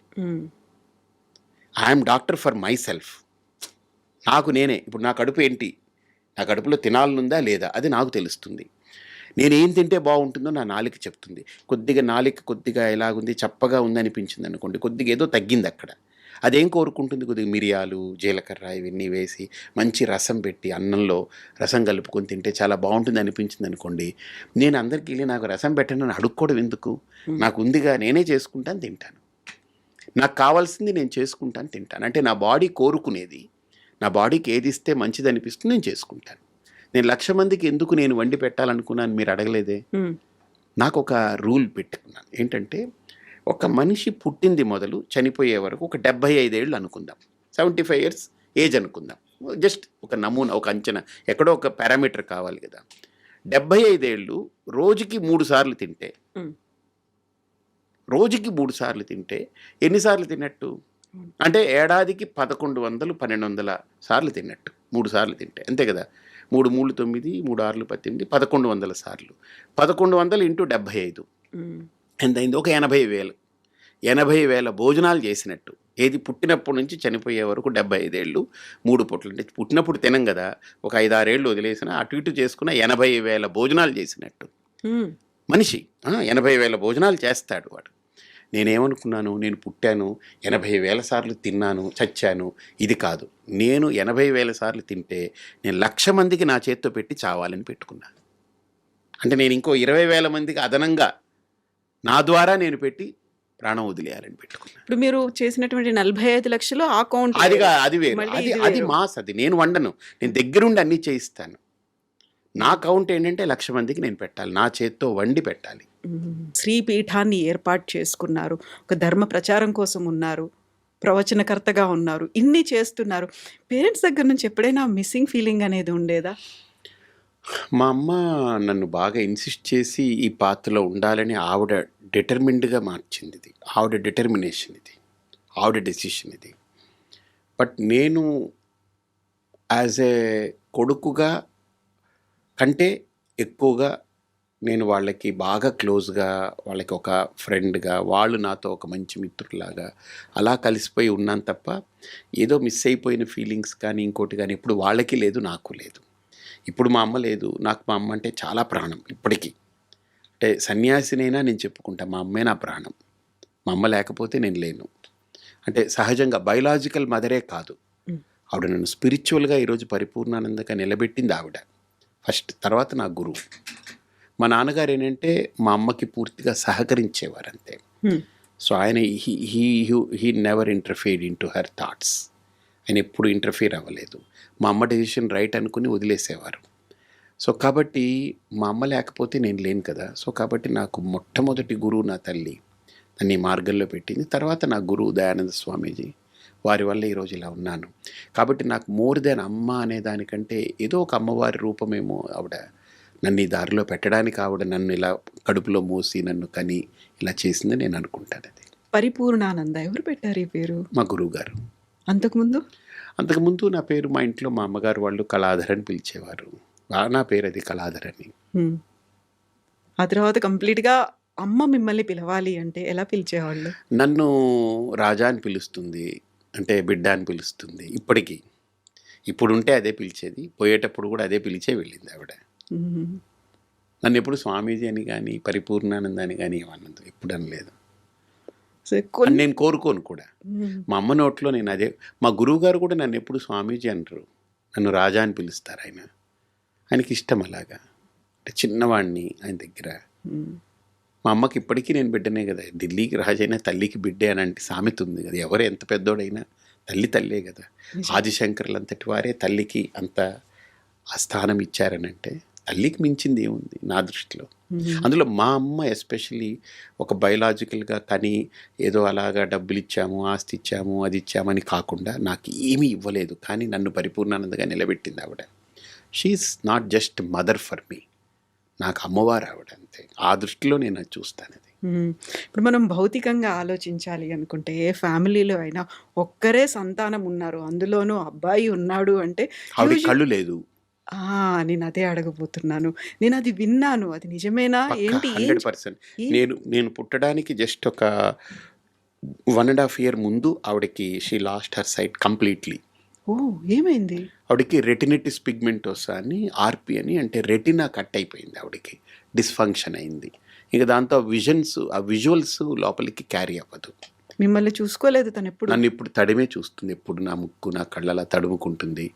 I'm doctor for my self. నాకు నేనే, ఇప్పుడు నా కడుపు ఏంటి, నా కడుపులో తినాలనుందా లేదా అది నాకు తెలుస్తుంది. నేనేం తింటే బాగుంటుందో నా నాలిక చెప్తుంది. కొద్దిగా ఎలాగుంది, చప్పగా ఉందనిపించింది అనుకోండి, కొద్దిగా ఏదో తగ్గింది అక్కడ, అదేం కోరుకుంటుంది, కొద్దిగా మిరియాలు, జీలకర్ర ఇవన్నీ వేసి మంచి రసం పెట్టి అన్నంలో రసం కలుపుకొని తింటే చాలా బాగుంటుంది అనిపించింది అనుకోండి, నేను అందరికీ వెళ్ళి నాకు రసం పెట్టండి అని అడుక్కోవడం ఎందుకు, నాకు ఉందిగా నేనే చేసుకుంటాను, తింటాను. నాకు కావాల్సింది నేను చేసుకుంటాను, తింటాను. అంటే నా బాడీ కోరుకునేది, నా బాడీకి ఏది ఇస్తే మంచిది అనిపిస్తుంది నేను చేసుకుంటాను. నేను 1,00,000 మందికి ఎందుకు నేను వండి పెట్టాలనుకున్నాను మీరు అడగలేదే. నాకు ఒక రూల్ పెట్టుకున్నాను, ఏంటంటే ఒక మనిషి పుట్టింది మొదలు చనిపోయే వరకు ఒక 75 ఏళ్ళు అనుకుందాం, 75 ఇయర్స్ ఏజ్ అనుకుందాం, జస్ట్ ఒక నమూనా, ఒక అంచనా, ఎక్కడో ఒక పారామీటర్ కావాలి కదా. 75 ఏళ్ళు రోజుకి 3 సార్లు తింటే, ఎన్నిసార్లు తిన్నట్టు, అంటే ఏడాదికి 1100, 1200 సార్లు తిన్నట్టు, 3 సార్లు తింటే, అంతే కదా. 3 3 9, 3 6 18, 1100 సార్లు. 1100 ఇంటూ 75 ఎంతైంది, ఒక 80,000. 80,000 భోజనాలు చేసినట్టు. ఏది, పుట్టినప్పటి నుంచి చనిపోయే వరకు 75 ఏళ్ళు 3 పూటలు. అంటే పుట్టినప్పుడు తినం కదా, ఒక 5-6 ఏళ్ళు వదిలేసిన అటు ఇటు చేసుకున్న 80,000 భోజనాలు చేసినట్టు మనిషి. 80,000 భోజనాలు చేస్తాడు వాడు. నేనేమనుకున్నాను, నేను పుట్టాను, 80,000 సార్లు తిన్నాను, చచ్చాను, ఇది కాదు. నేను 80,000 సార్లు తింటే నేను 1,00,000 మందికి నా చేత్తో పెట్టి చావాలని పెట్టుకున్నాను. అంటే నేను ఇంకో 20,000 మందికి అదనంగా నా ద్వారా నేను పెట్టి ప్రాణం వదిలేయాలని పెట్టుకున్నాను. ఇప్పుడు మీరు చేసినటువంటి 45 లక్షలు ఆ కౌంట్ అది వేరు, అది మాస్. అది నేను వండను, నేను దగ్గరుండి అన్నీ చేయిస్తాను. నా కౌంట్ ఏంటంటే 1,00,000 మందికి నేను పెట్టాలి, నా చేత్తో వండి పెట్టాలి. శ్రీపీఠాన్ని ఏర్పాటు చేసుకున్నారు, ఒక ధర్మ ప్రచారం కోసం ఉన్నారు, ప్రవచనకర్తగా ఉన్నారు, ఇన్ని చేస్తున్నారు. పేరెంట్స్ దగ్గర నుంచి ఎప్పుడైనా మిస్సింగ్ ఫీలింగ్ అనేది ఉండేదా? మా అమ్మ నన్ను బాగా ఇన్సిస్ట్ చేసి ఈ పాత్రలో ఉండాలని ఆవిడ డిటర్మిన్డ్గా మార్చింది. ఇది ఆవిడ డిటర్మినేషన్, ఇది ఆవిడ డెసిషన్ ఇది. బట్ నేను యాజ్ ఏ కొడుకుగా కంటే ఎక్కువగా నేను వాళ్ళకి బాగా క్లోజ్గా, వాళ్ళకి ఒక ఫ్రెండ్గా, వాళ్ళు నాతో ఒక మంచి మిత్రులాగా అలా కలిసిపోయి ఉన్నాను తప్ప ఏదో మిస్ అయిపోయిన ఫీలింగ్స్ కానీ ఇంకోటి కానీ ఇప్పుడు వాళ్ళకి లేదు, నాకు లేదు. ఇప్పుడు మా అమ్మ లేదు, నాకు మా అమ్మ అంటే చాలా ప్రాణం ఇప్పటికీ. అంటే సన్యాసినైనా నేను చెప్పుకుంటా, మా అమ్మే నా ప్రాణం. మా అమ్మ లేకపోతే నేను లేను. అంటే సహజంగా బయలాజికల్ మదరే కాదు, ఆవిడ నన్ను స్పిరిచువల్గా ఈరోజు పరిపూర్ణానందంగా నిలబెట్టింది ఆవిడ ఫస్ట్. తర్వాత నా గురువు. మా నాన్నగారు ఏంటంటే మా అమ్మకి పూర్తిగా సహకరించేవారు అంతే. సో ఆయన he never interfered into her thoughts. ఆయన ఎప్పుడు ఇంటర్ఫీర్ అవ్వలేదు. మా అమ్మ డెసిషన్ రైట్ అనుకుని వదిలేసేవారు. సో కాబట్టి మా అమ్మ లేకపోతే నేను లేను కదా. సో కాబట్టి నాకు మొట్టమొదటి గురువు నా తల్లి, నన్ను ఈ మార్గంలో పెట్టింది. తర్వాత నా గురువు దయానంద స్వామీజీ, వారి వల్ల ఈరోజు ఇలా ఉన్నాను. కాబట్టి నాకు మోర్ దెన్ అమ్మ అనే దానికంటే ఏదో ఒక అమ్మవారి రూపమేమో ఆవిడ నన్ను ఈ దారిలో పెట్టడానికి. ఆవిడ నన్ను ఇలా కడుపులో మోసి నన్ను కని ఇలా చేసిందని నేను అనుకుంటాను. అది పరిపూర్ణానంద ఎవరు పెట్టారు ఈ పేరు? మా గురువు గారు. అంతకుముందు నా పేరు మా ఇంట్లో మా అమ్మగారు వాళ్ళు కళాధర్ అని పిలిచేవారు. నా పేరు అది కళాధర్ అని. ఆ తర్వాత కంప్లీట్గా అమ్మ మిమ్మల్ని పిలవాలి అంటే ఎలా పిలిచేవాళ్ళు? నన్ను రాజా అని పిలుస్తుంది, అంటే బిడ్డ అని పిలుస్తుంది ఇప్పటికీ. ఇప్పుడుంటే అదే పిలిచేది, పోయేటప్పుడు కూడా అదే పిలిచే వెళ్ళింది ఆవిడ. మ్మ్. నన్ను ఎప్పుడు స్వామీజీ అని కానీ పరిపూర్ణానంద అని కానీ ఏమన్నది ఎప్పుడు అనలేదు. సో అని కొన్ని నేను కోరుకోను కూడా. మ్మ్. మా అమ్మ నోట్లో నేను అదే, మా గురువుగారు కూడా నన్ను ఎప్పుడు స్వామీజీ అనరు, నన్ను రాజా అని పిలుస్తారు. ఆయనకి ఇష్టం అలాగా. అంటే చిన్నవాడిని ఆయన దగ్గర. మ్మ్. మా అమ్మకి ఇప్పటికీ నేను బిడ్డనే కదా, ఢిల్లీకి రాజైనా తల్లికి బిడ్డే అని అంటే సామెత ఉంది కదా. ఎవరు ఎంత పెద్దోడైనా తల్లే కదా. ఆదిశంకర్లు అంతటి వారే తల్లికి అంత ఆ స్థానం ఇచ్చారనంటే తల్లికి మించింది ఏముంది నా దృష్టిలో. మ్మ్. అందులో మా అమ్మ ఎస్పెషల్లీ ఒక బయలాజికల్గా కానీ ఏదో అలాగా డబ్బులు ఇచ్చాము, ఆస్తి ఇచ్చాము, అది ఇచ్చామని కాకుండా నాకు ఏమీ ఇవ్వలేదు, కానీ నన్ను పరిపూర్ణానందగా నిలబెట్టింది ఆవిడ. She is not just mother for me, నాకు అమ్మవారు ఆవిడ అంతే. ఆ దృష్టిలో నేను అది చూస్తాను. అది మ్మ్. ఇప్పుడు మనం భౌతికంగా ఆలోచించాలి అనుకుంటే ఏ ఫ్యామిలీలో అయినా ఒక్కరే సంతానం ఉన్నారు, అందులోనూ అబ్బాయి ఉన్నాడు అంటే ఆవిడ usually- కళ్ళు లేదు, ఆ, నేను అదే అడగబోతున్నాను. నేను అది విన్నాను, అది నిజమేనా పక్క ఏంటి? 100%. ఏం- నేను పుట్టడానికి జస్ట్ ఒక 1.5 year ముందు ఆవిడకి she lost her sight completely. Oh, ఏమైంది? ఆవిడకి రెటినిటిస్ పిగ్మెంటోసా అని, ఆర్పి అని, అంటే రెటినా కట్ అయిపోయింది, ఆవిడకి డిస్ఫంక్షన్ అయింది. ఇక దాంతో ఆ విజువల్స్ లోపలికి క్యారీ అవ్వదు. మిమ్మల్ని చూసుకోలేదు తను ఎప్పుడు? నన్ను ఇప్పుడు తడిమే చూస్తుంది, ఎప్పుడు నా ముక్కు నా కళ్ళలా తడుముకుంటుంది.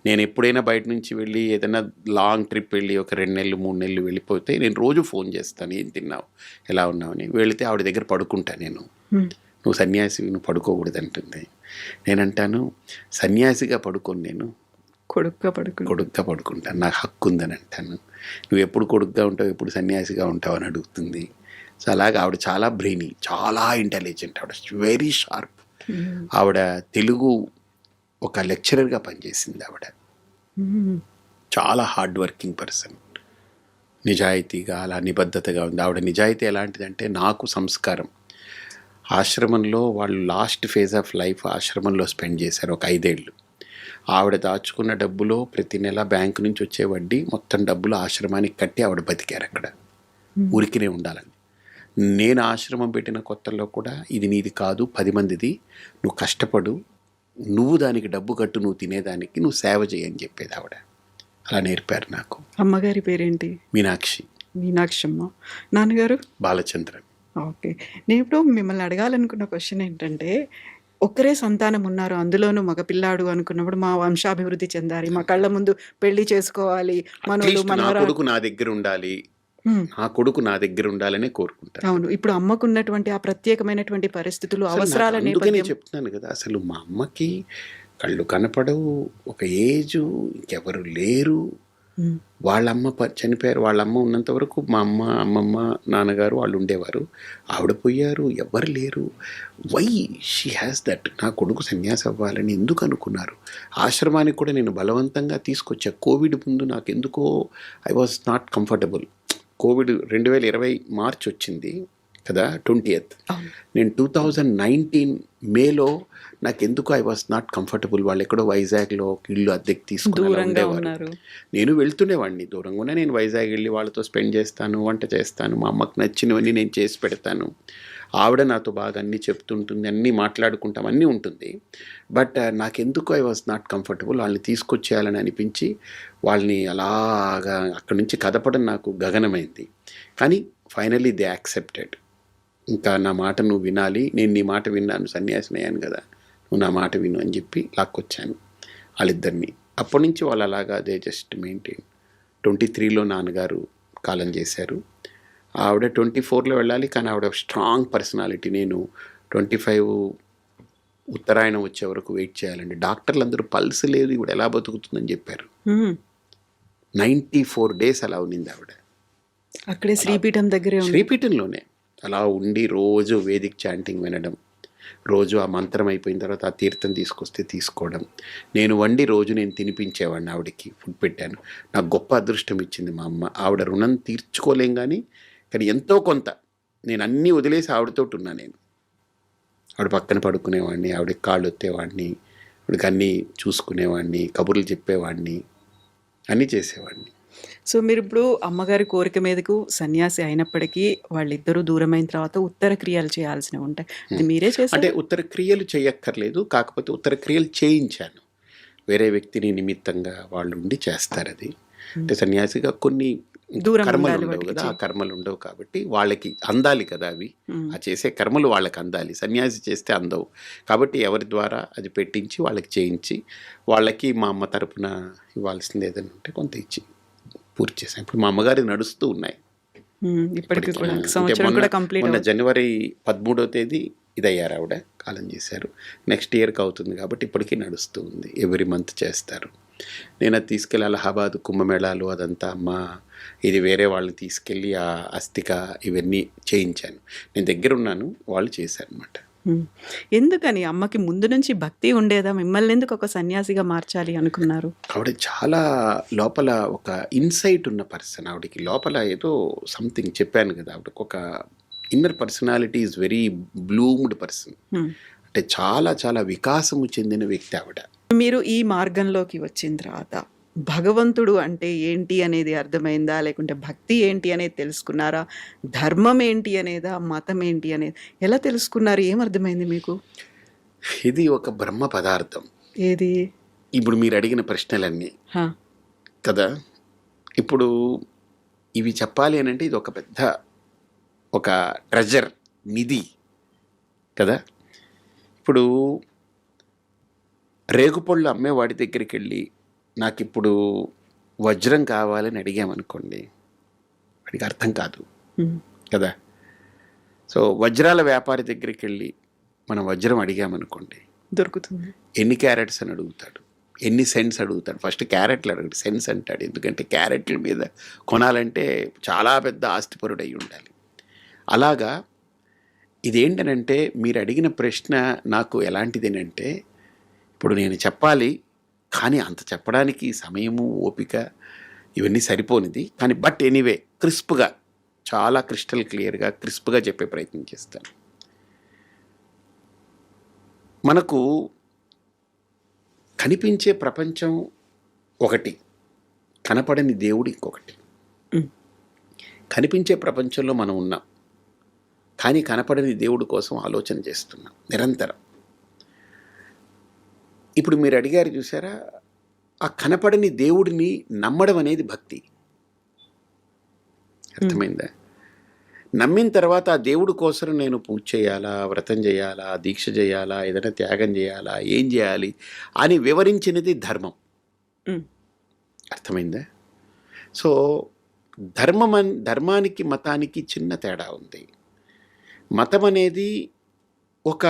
నేను ఎప్పుడైనా బయట నుంచి వెళ్ళి ఏదైనా లాంగ్ ట్రిప్ వెళ్ళి ఒక 2 నెలలు 3 నెలలు వెళ్ళిపోతే నేను రోజు ఫోన్ చేస్తాను, ఏం తిన్నావు, ఎలా ఉన్నావు అని. వెళితే ఆవిడ దగ్గర పడుకుంటాను నేను. మ్మ్. నువ్వు సన్యాసివి, నువ్వు పడుకోకూడదు అంటుంది. నేనంటాను సన్యాసిగా పడుకోను, నేను కొడుగ్గా పడుకుంటాను, నాకు హక్కు ఉందని అంటాను. నువ్వు ఎప్పుడు కొడుగ్గా ఉంటావు, ఎప్పుడు సన్యాసిగా ఉంటావు అని అడుగుతుంది. సో అలాగే ఆవిడ చాలా బ్రెయినీ, చాలా ఇంటెలిజెంట్, ఆవిడ వెరీ షార్ప్. ఆవిడ తెలుగు ఒక లెక్చరర్గా పనిచేసింది. ఆవిడ చాలా హార్డ్ వర్కింగ్ పర్సన్, నిజాయితీగా అలా నిబద్ధతగా ఉంది. ఆవిడ నిజాయితీ ఎలాంటిదంటే నాకు సంస్కారం. ఆశ్రమంలో వాళ్ళు లాస్ట్ ఫేజ్ ఆఫ్ లైఫ్ ఆశ్రమంలో స్పెండ్ చేశారు ఒక 5 ఏళ్ళు. ఆవిడ దాచుకున్న డబ్బులో ప్రతి నెల బ్యాంకు నుంచి వచ్చే వడ్డీ మొత్తం డబ్బులు ఆశ్రమానికి కట్టి ఆవిడ బతికారు అక్కడ, ఊరికినే ఉండాలని. నేను ఆశ్రమం పెట్టిన కొత్తల్లో కూడా ఇది నీది కాదు, 10 మందిది, నువ్వు కష్టపడు, నువ్వు దానికి డబ్బు కట్టు, నువ్వు తినేదానికి, నువ్వు సేవ చేయని చెప్పేది ఆవిడ. అలా నేర్పారు నాకు. అమ్మగారి పేరేంటి? మీనాక్షమ్మ. నాన్నగారు? బాలచంద్రన్. ఓకే. నేను ఇప్పుడు మిమ్మల్ని అడగాలనుకున్న క్వశ్చన్ ఏంటంటే, ఒక్కరే సంతానం ఉన్నారు, అందులోనూ మగపిల్లాడు అనుకున్నప్పుడు మా వంశాభివృద్ధి చెందాలి, మా కళ్ళ ముందు పెళ్లి చేసుకోవాలి, మనోళ్ళు అట్లీస్ట్ నా మనవరాలు. కొడుకు నా దగ్గర ఉండాలి, నా కొడుకు నా దగ్గర ఉండాలనే కోరుకుంటాను. అవును. ఇప్పుడు అమ్మకున్నటువంటి ఆ ప్రత్యేకమైనటువంటి పరిస్థితులు, అసలు అవసరాల నాకు అందుకనే నేపథ్యం. చెప్తున్నాను కదా, అసలు మా అమ్మకి కళ్ళు కనపడవు, ఒక ఏజు, ఇంకెవరు లేరు. మ్మ్. వాళ్ళమ్మ చనిపోయారు. వాళ్ళమ్మ ఉన్నంత వరకు మా అమ్మమ్మ నాన్నగారు వాళ్ళు ఉండేవారు. ఆవిడ పోయారు, ఎవ్వరు లేరు. Why she has that. నా కొడుకు సన్యాసి అవ్వాలని ఎందుకు అనుకున్నారు? ఆశ్రమానికి కూడా నేను బలవంతంగా తీసుకొచ్చా. కోవిడ్ ముందు నాకు ఎందుకో I was not comfortable. Covid 2020 March వచ్చింది కదా, 20th. అవును. నేను 2019 మేలో నాకెందుకు ఐ వాజ్ నాట్ కంఫర్టబుల్. వాళ్ళు ఎక్కడో వైజాగ్లో ఒక ఇల్లు అద్దెకి తీసుకుని అలా దూరంగా ఉండేవారు. ఉన్నారు. నేను వెళ్తుండేవాడిని దూరంగానే. నేను వైజాగ్ వెళ్ళి వాళ్ళతో స్పెండ్ చేస్తాను, వంట చేస్తాను, మా అమ్మకు నచ్చినవన్నీ నేను చేసి పెడతాను. ఆవిడ నాతో బాగా అన్నీ చెప్తుంటుంది, అన్నీ మాట్లాడుకుంటాం, అన్నీ ఉంటుంది. బట్ నాకెందుకు ఐ వాజ్ నాట్ కంఫర్టబుల్. వాళ్ళని తీసుకొచ్చేయాలని అనిపించి వాళ్ళని అలాగా అక్కడి నుంచి కదపడం నాకు గగనమైంది. కానీ ఫైనలీ దే యాక్సెప్టెడ్. ఇంకా నా మాట నువ్వు వినాలి, నేను నీ మాట విన్నాను, సన్యాసిని అయ్యాను కదా, నువ్వు నా మాట విను అని చెప్పి లాక్కొచ్చాను వాళ్ళిద్దరిని. అప్పటి నుంచి వాళ్ళు అలాగా దే జస్ట్ మెయింటైన్. 23లో నాన్నగారు కాలం చేశారు. ఆవిడ 24లో వెళ్ళాలి, కానీ ఆవిడ స్ట్రాంగ్ పర్సనాలిటీ. నేను 25 ఉత్తరాయణం వచ్చే వరకు వెయిట్ చేయాలండి. డాక్టర్లు అందరూ పల్స్ లేదు, ఇవిడ ఎలా బతుకుతుందని చెప్పారు. మ్మ్. 94 days అలా ఉన్నింది ఆవిడ. అక్కడే శ్రీపీఠం దగ్గరే ఉంది. శ్రీపీఠంలోనే అలా ఉండి రోజు వేదిక్ చాంటింగ్ వినడం, రోజు ఆ మంత్రం అయిపోయిన తర్వాత ఆ తీర్థం తీసుకొస్తే తీసుకోవడం, నేను వండి రోజు నేను తినిపించేవాడిని, ఆవిడకి ఫుడ్ పెట్టాను. నాకు గొప్ప అదృష్టం ఇచ్చింది మా అమ్మ. ఆవిడ రుణం తీర్చుకోలేం కానీ ఎంతో కొంత నేను అన్నీ వదిలేసి ఆవిడతోటి ఉన్నా. నేను ఆవిడ పక్కన పడుకునేవాడిని, ఆవిడకి కాళ్ళు ఒత్తేవాడిని, ఆవిడకి అన్నీ చూసుకునేవాడిని, కబుర్లు చెప్పేవాడిని, అన్నీ చేసేవాడిని. సో మీరిప్పుడు అమ్మగారి కోరిక మీదకు సన్యాసి అయినప్పటికీ వాళ్ళిద్దరూ దూరమైన తర్వాత ఉత్తర క్రియలు చేయాల్సినవి ఉంటాయి. అది మీరే అంటే చేశారా? ఉత్తర క్రియలు చేయక్కర్లేదు, కాకపోతే ఉత్తర క్రియలు చేయించాను. వేరే వ్యక్తిని నిమిత్తంగా వాళ్ళు ఉండి చేస్తారు అది. అంటే సన్యాసిగా కొన్ని దూరం కర్మలు ఉండాలి ఉండవు వాటికి కదా, ఆ కర్మలు ఉండవు కాబట్టి వాళ్ళకి అందాలి కదా అవి. ఆ చేసే కర్మలు వాళ్ళకి అందాలి, సన్యాసి చేస్తే అందవు. కాబట్టి ఎవరి ద్వారా అది పెట్టించి వాళ్ళకి చేయించి, వాళ్ళకి మా అమ్మ తరపున ఇవ్వాల్సింది ఏదైనా ఉంటే కొంత ఇచ్చి పూర్తి చేశాను. ఇప్పుడు మా అమ్మగారి నడుస్తూ ఉన్నాయి ఇప్పటికి కూడా అంటే సంవత్సరం కూడా కంప్లీట్ మొన్న జనవరి 13వ తేదీ ఇదయ్యారు, ఆవిడ కాలం చేశారు. నెక్స్ట్ ఇయర్కి అవుతుంది కాబట్టి ఇప్పటికీ నడుస్తూ ఉంది. ఎవ్రీ మంత్ చేస్తారు. నేను అది తీసుకెళ్ళి అలహాబాద్ కుంభమేళాలు అదంతా అమ్మ ఇది వేరే వాళ్ళని తీసుకెళ్ళి ఆ అస్థిక ఇవన్నీ చేయించాను. నేను దగ్గర ఉన్నాను, వాళ్ళు చేశారనమాట. ఎందుకని అమ్మకి ముందు నుంచి భక్తి ఉండేదా? మిమ్మల్ని ఎందుకు ఒక సన్యాసిగా మార్చాలి అనుకున్నారు? ఆవిడ చాలా లోపల ఒక ఇన్సైట్ ఉన్న పర్సన్. ఆవిడకి లోపల ఏదో సంథింగ్ చెప్పాను కదా, ఆవిడకి ఒక inner personality is very bloomed person. అంటే చాలా చాలా వికాసము చెందిన వ్యక్తి ఆవిడ. మీరు ఈ మార్గంలోకి వచ్చిన తర్వాత భగవంతుడు అంటే ఏంటి అనేది అర్థమైందా? లేకుంటే భక్తి ఏంటి అనేది తెలుసుకున్నారా? ధర్మం ఏంటి అనేదా? మతం ఏంటి అనేది ఎలా తెలుసుకున్నారు? ఏమర్థమైంది మీకు? ఇది ఒక బ్రహ్మ పదార్థం. ఏది? ఇప్పుడు మీరు అడిగిన ప్రశ్నలన్నీ హా. కదా, ఇప్పుడు ఇవి చెప్పాలి అని అంటే ఇది ఒక పెద్ద ఒక ట్రెజర్, నిధి కదా. ఇప్పుడు రేగుపళ్ళు అమ్మేవాడి దగ్గరికి వెళ్ళి నాకు ఇప్పుడు వజ్రం కావాలని అడిగామనుకోండి, వాడికి అర్థం కాదు కదా. సో వజ్రాల వ్యాపారి దగ్గరికి వెళ్ళి మనం వజ్రం అడిగామనుకోండి, దొరుకుతుంది. ఎన్ని క్యారెట్స్ అని అడుగుతాడు, ఎన్ని సెంట్స్ అడుగుతాడు. ఫస్ట్ క్యారెట్లు అడుగుతాడు, సెంట్స్ అంటాడు. ఎందుకంటే క్యారెట్ల మీద కొనాలంటే చాలా పెద్ద ఆస్తిపరుడు అయి ఉండాలి. అలాగా ఇదేంటనంటే మీరు అడిగిన ప్రశ్న నాకు ఎలాంటిదేనంటే, ఇప్పుడు నేను చెప్పాలి కానీ అంత చెప్పడానికి సమయము ఓపిక ఇవన్నీ సరిపోనిది. కానీ బట్ ఎనీవే క్రిస్ప్గా, చాలా క్రిస్టల్ క్లియర్గా క్రిస్ప్గా చెప్పే ప్రయత్నం చేస్తాను. మనకు కనిపించే ప్రపంచం ఒకటి, కనపడని దేవుడు ఇంకొకటి. కనిపించే ప్రపంచంలో మనం ఉన్నాం, కానీ కనపడని దేవుడి కోసం ఆలోచన చేస్తున్నాం నిరంతరం. ఇప్పుడు మీరు అడిగారు చూసారా, ఆ కనపడని దేవుడిని నమ్మడం అనేది భక్తి. అర్థమైందా? నమ్మిన తర్వాత ఆ దేవుడి కోసం నేను పూజ చేయాలా, వ్రతం చేయాలా, దీక్ష చేయాలా, ఏదైనా త్యాగం చేయాలా, ఏం చేయాలి అని వివరించినది ధర్మం. అర్థమైందా? సో ధర్మానికి మతానికి చిన్న తేడా ఉంది. మతం అనేది ఒక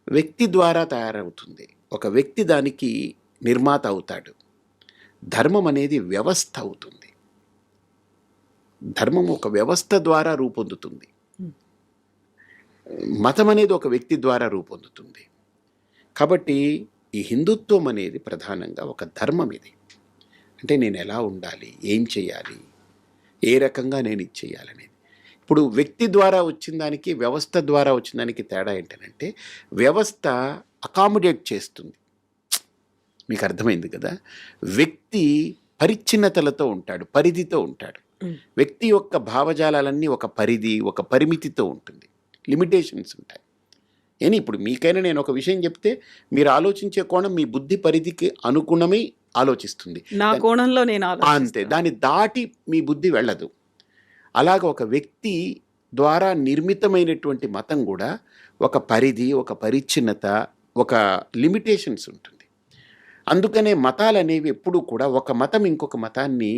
వ్యక్తి ద్వారా తయారవుతుంది, ఒక వ్యక్తి దానికి నిర్మాత అవుతాడు. ధర్మం అనేది వ్యవస్థ అవుతుంది. ధర్మం ఒక వ్యవస్థ ద్వారా రూపొందుతుంది. మతం అనేది ఒక వ్యక్తి ద్వారా రూపొందుతుంది. కాబట్టి ఈ హిందుత్వం అనేది ప్రధానంగా ఒక ధర్మం. ఇది అంటే నేను ఎలా ఉండాలి, ఏం చేయాలి, ఏ రకంగా నేను ఇది చేయాలనేది. ఇప్పుడు వ్యక్తి ద్వారా వచ్చిన దానికి వ్యవస్థ ద్వారా వచ్చిన దానికి తేడా ఏంటంటే, వ్యవస్థ అకామిడేట్ చేస్తుంది. మీకు అర్థమైంది కదా. వ్యక్తి పరిచ్ఛిన్నతలతో ఉంటాడు, పరిధితో ఉంటాడు. వ్యక్తి యొక్క భావజాలాలన్నీ ఒక పరిధి, ఒక పరిమితితో ఉంటుంది, లిమిటేషన్స్ ఉంటాయి. ఏని ఇప్పుడు మీకైనా నేను ఒక విషయం చెప్తే మీరు ఆలోచించే కోణం మీ బుద్ధి పరిధికి అనుగుణమై ఆలోచిస్తుంది. నా కోణంలో నేను అంతే, దాన్ని దాటి మీ బుద్ధి వెళ్ళదు. అలాగ ఒక వ్యక్తి ద్వారా నిర్మితమైనటువంటి మతం కూడా ఒక పరిధి, ఒక పరిచ్ఛిన్నత, ఒక లిమిటేషన్స్ ఉంటుంది. అందుకనే మతాలు అనేవి ఎప్పుడూ కూడా ఒక మతం ఇంకొక మతాన్ని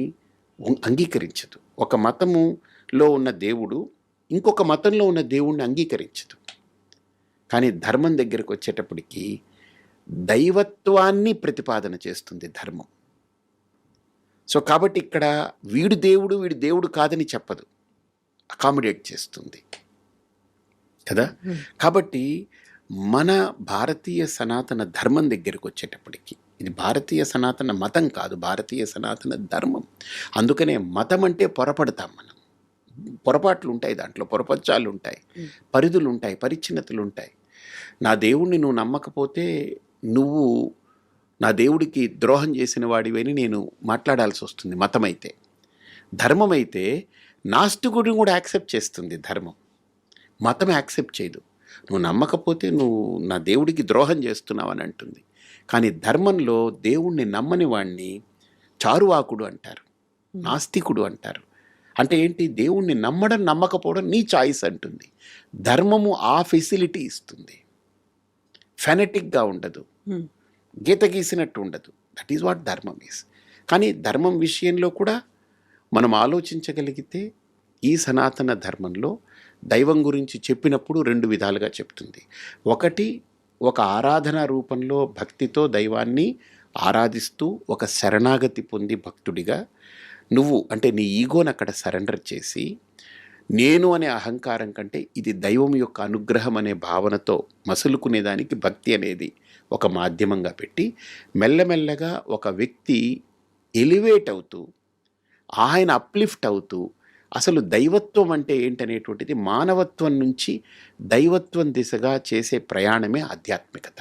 అంగీకరించదు. ఒక మతములో ఉన్న దేవుడు ఇంకొక మతంలో ఉన్న దేవుణ్ణి అంగీకరించదు. కానీ ధర్మం దగ్గరకు వచ్చేటప్పటికి దైవత్వాన్ని ప్రతిపాదన చేస్తుంది ధర్మం. సో కాబట్టి ఇక్కడ వీడు దేవుడు కాదని చెప్పదు, అకామిడేట్ చేస్తుంది కదా. కాబట్టి మన భారతీయ సనాతన ధర్మం దగ్గరకు వచ్చేటప్పటికి ఇది భారతీయ సనాతన మతం కాదు, భారతీయ సనాతన ధర్మం. అందుకనే మతం అంటే పొరపడతాం మనం. పొరపాట్లు ఉంటాయి, దాంట్లో పొరపచ్చాలు ఉంటాయి, పరిధులు ఉంటాయి, పరిచ్ఛిన్నతలు ఉంటాయి. నా దేవుణ్ణి నువ్వు నమ్మకపోతే నువ్వు నా దేవుడికి ద్రోహం చేసిన వాడివని నేను మాట్లాడాల్సి వస్తుంది. మతమైతే. ధర్మం అయితే నాస్తికుడిని కూడా యాక్సెప్ట్ చేస్తుంది ధర్మం. మతం యాక్సెప్ట్ చేయదు. నువ్వు నమ్మకపోతే నువ్వు నా దేవుడికి ద్రోహం చేస్తున్నావని అంటుంది. కానీ ధర్మంలో దేవుణ్ణి నమ్మని వాణ్ణి చారువాకుడు అంటారు, నాస్తికుడు అంటారు. అంటే ఏంటి? దేవుణ్ణి నమ్మడం నమ్మకపోవడం నీ చాయిస్ అంటుంది. ధర్మము ఆ ఫెసిలిటీ ఇస్తుంది. ఫెనటిక్గా ఉండదు, గీత గీసినట్టు ఉండదు. దట్ ఈజ్ వాట్ ధర్మం ఈస్. కానీ ధర్మం విషయంలో కూడా మనం ఆలోచించగలిగితే ఈ సనాతన ధర్మంలో దైవం గురించి చెప్పినప్పుడు 2 విధాలుగా చెప్తుంది. ఒకటి, ఒక ఆరాధన రూపంలో భక్తితో దైవాన్ని ఆరాధిస్తూ ఒక శరణాగతి పొంది భక్తుడిగా నువ్వు అంటే నీ ఈగోని అక్కడ సరెండర్ చేసి నేను అనే అహంకారం కంటే ఇది దైవం యొక్క అనుగ్రహం అనే భావనతో మసులుకునేదానికి భక్తి అనేది ఒక మాధ్యమంగా పెట్టి మెల్లమెల్లగా ఒక వ్యక్తి ఎలివేట్ అవుతూ ఆయన అప్లిఫ్ట్ అవుతూ అసలు దైవత్వం అంటే ఏంటనేటువంటిది మానవత్వం నుంచి దైవత్వం దిశగా చేసే ప్రయాణమే ఆధ్యాత్మికత.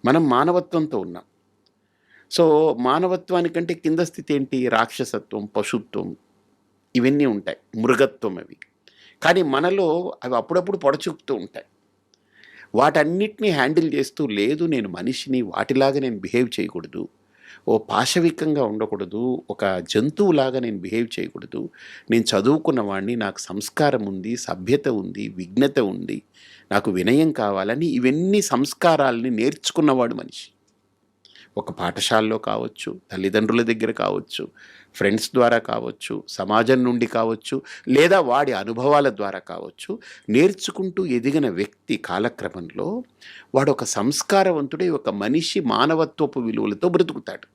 మనం మానవత్వంతో ఉన్నాం. సో మానవత్వానికంటే కింద స్థితి ఏంటి? రాక్షసత్వం, పశుత్వం, ఇవన్నీ ఉంటాయి, మృగత్వం అవి. కానీ మనలో అవి అప్పుడప్పుడు పొడచూపుతూ ఉంటాయి. వాటన్నిటినీ హ్యాండిల్ చేస్తూ లేదు నేను మనిషిని, వాటిలాగా నేను బిహేవ్ చేయకూడదు, ఓ పాశవికంగా ఉండకూడదు, ఒక జంతువులాగా నేను బిహేవ్ చేయకూడదు, నేను చదువుకున్న వాడిని, నాకు సంస్కారం ఉంది, సభ్యత ఉంది, విఘ్నత ఉంది, నాకు వినయం కావాలని ఇవన్నీ సంస్కారాలని నేర్చుకున్నవాడు మనిషి. ఒక పాఠశాలలో కావచ్చు, తల్లిదండ్రుల దగ్గర కావచ్చు, ఫ్రెండ్స్ ద్వారా కావచ్చు, సమాజం నుండి కావచ్చు, లేదా వాడి అనుభవాల ద్వారా కావచ్చు, నేర్చుకుంటూ ఎదిగిన వ్యక్తి కాలక్రమంలో వాడు ఒక సంస్కారవంతుడే, ఒక మనిషి మానవత్వపు విలువలతో బ్రతుకుతాడు.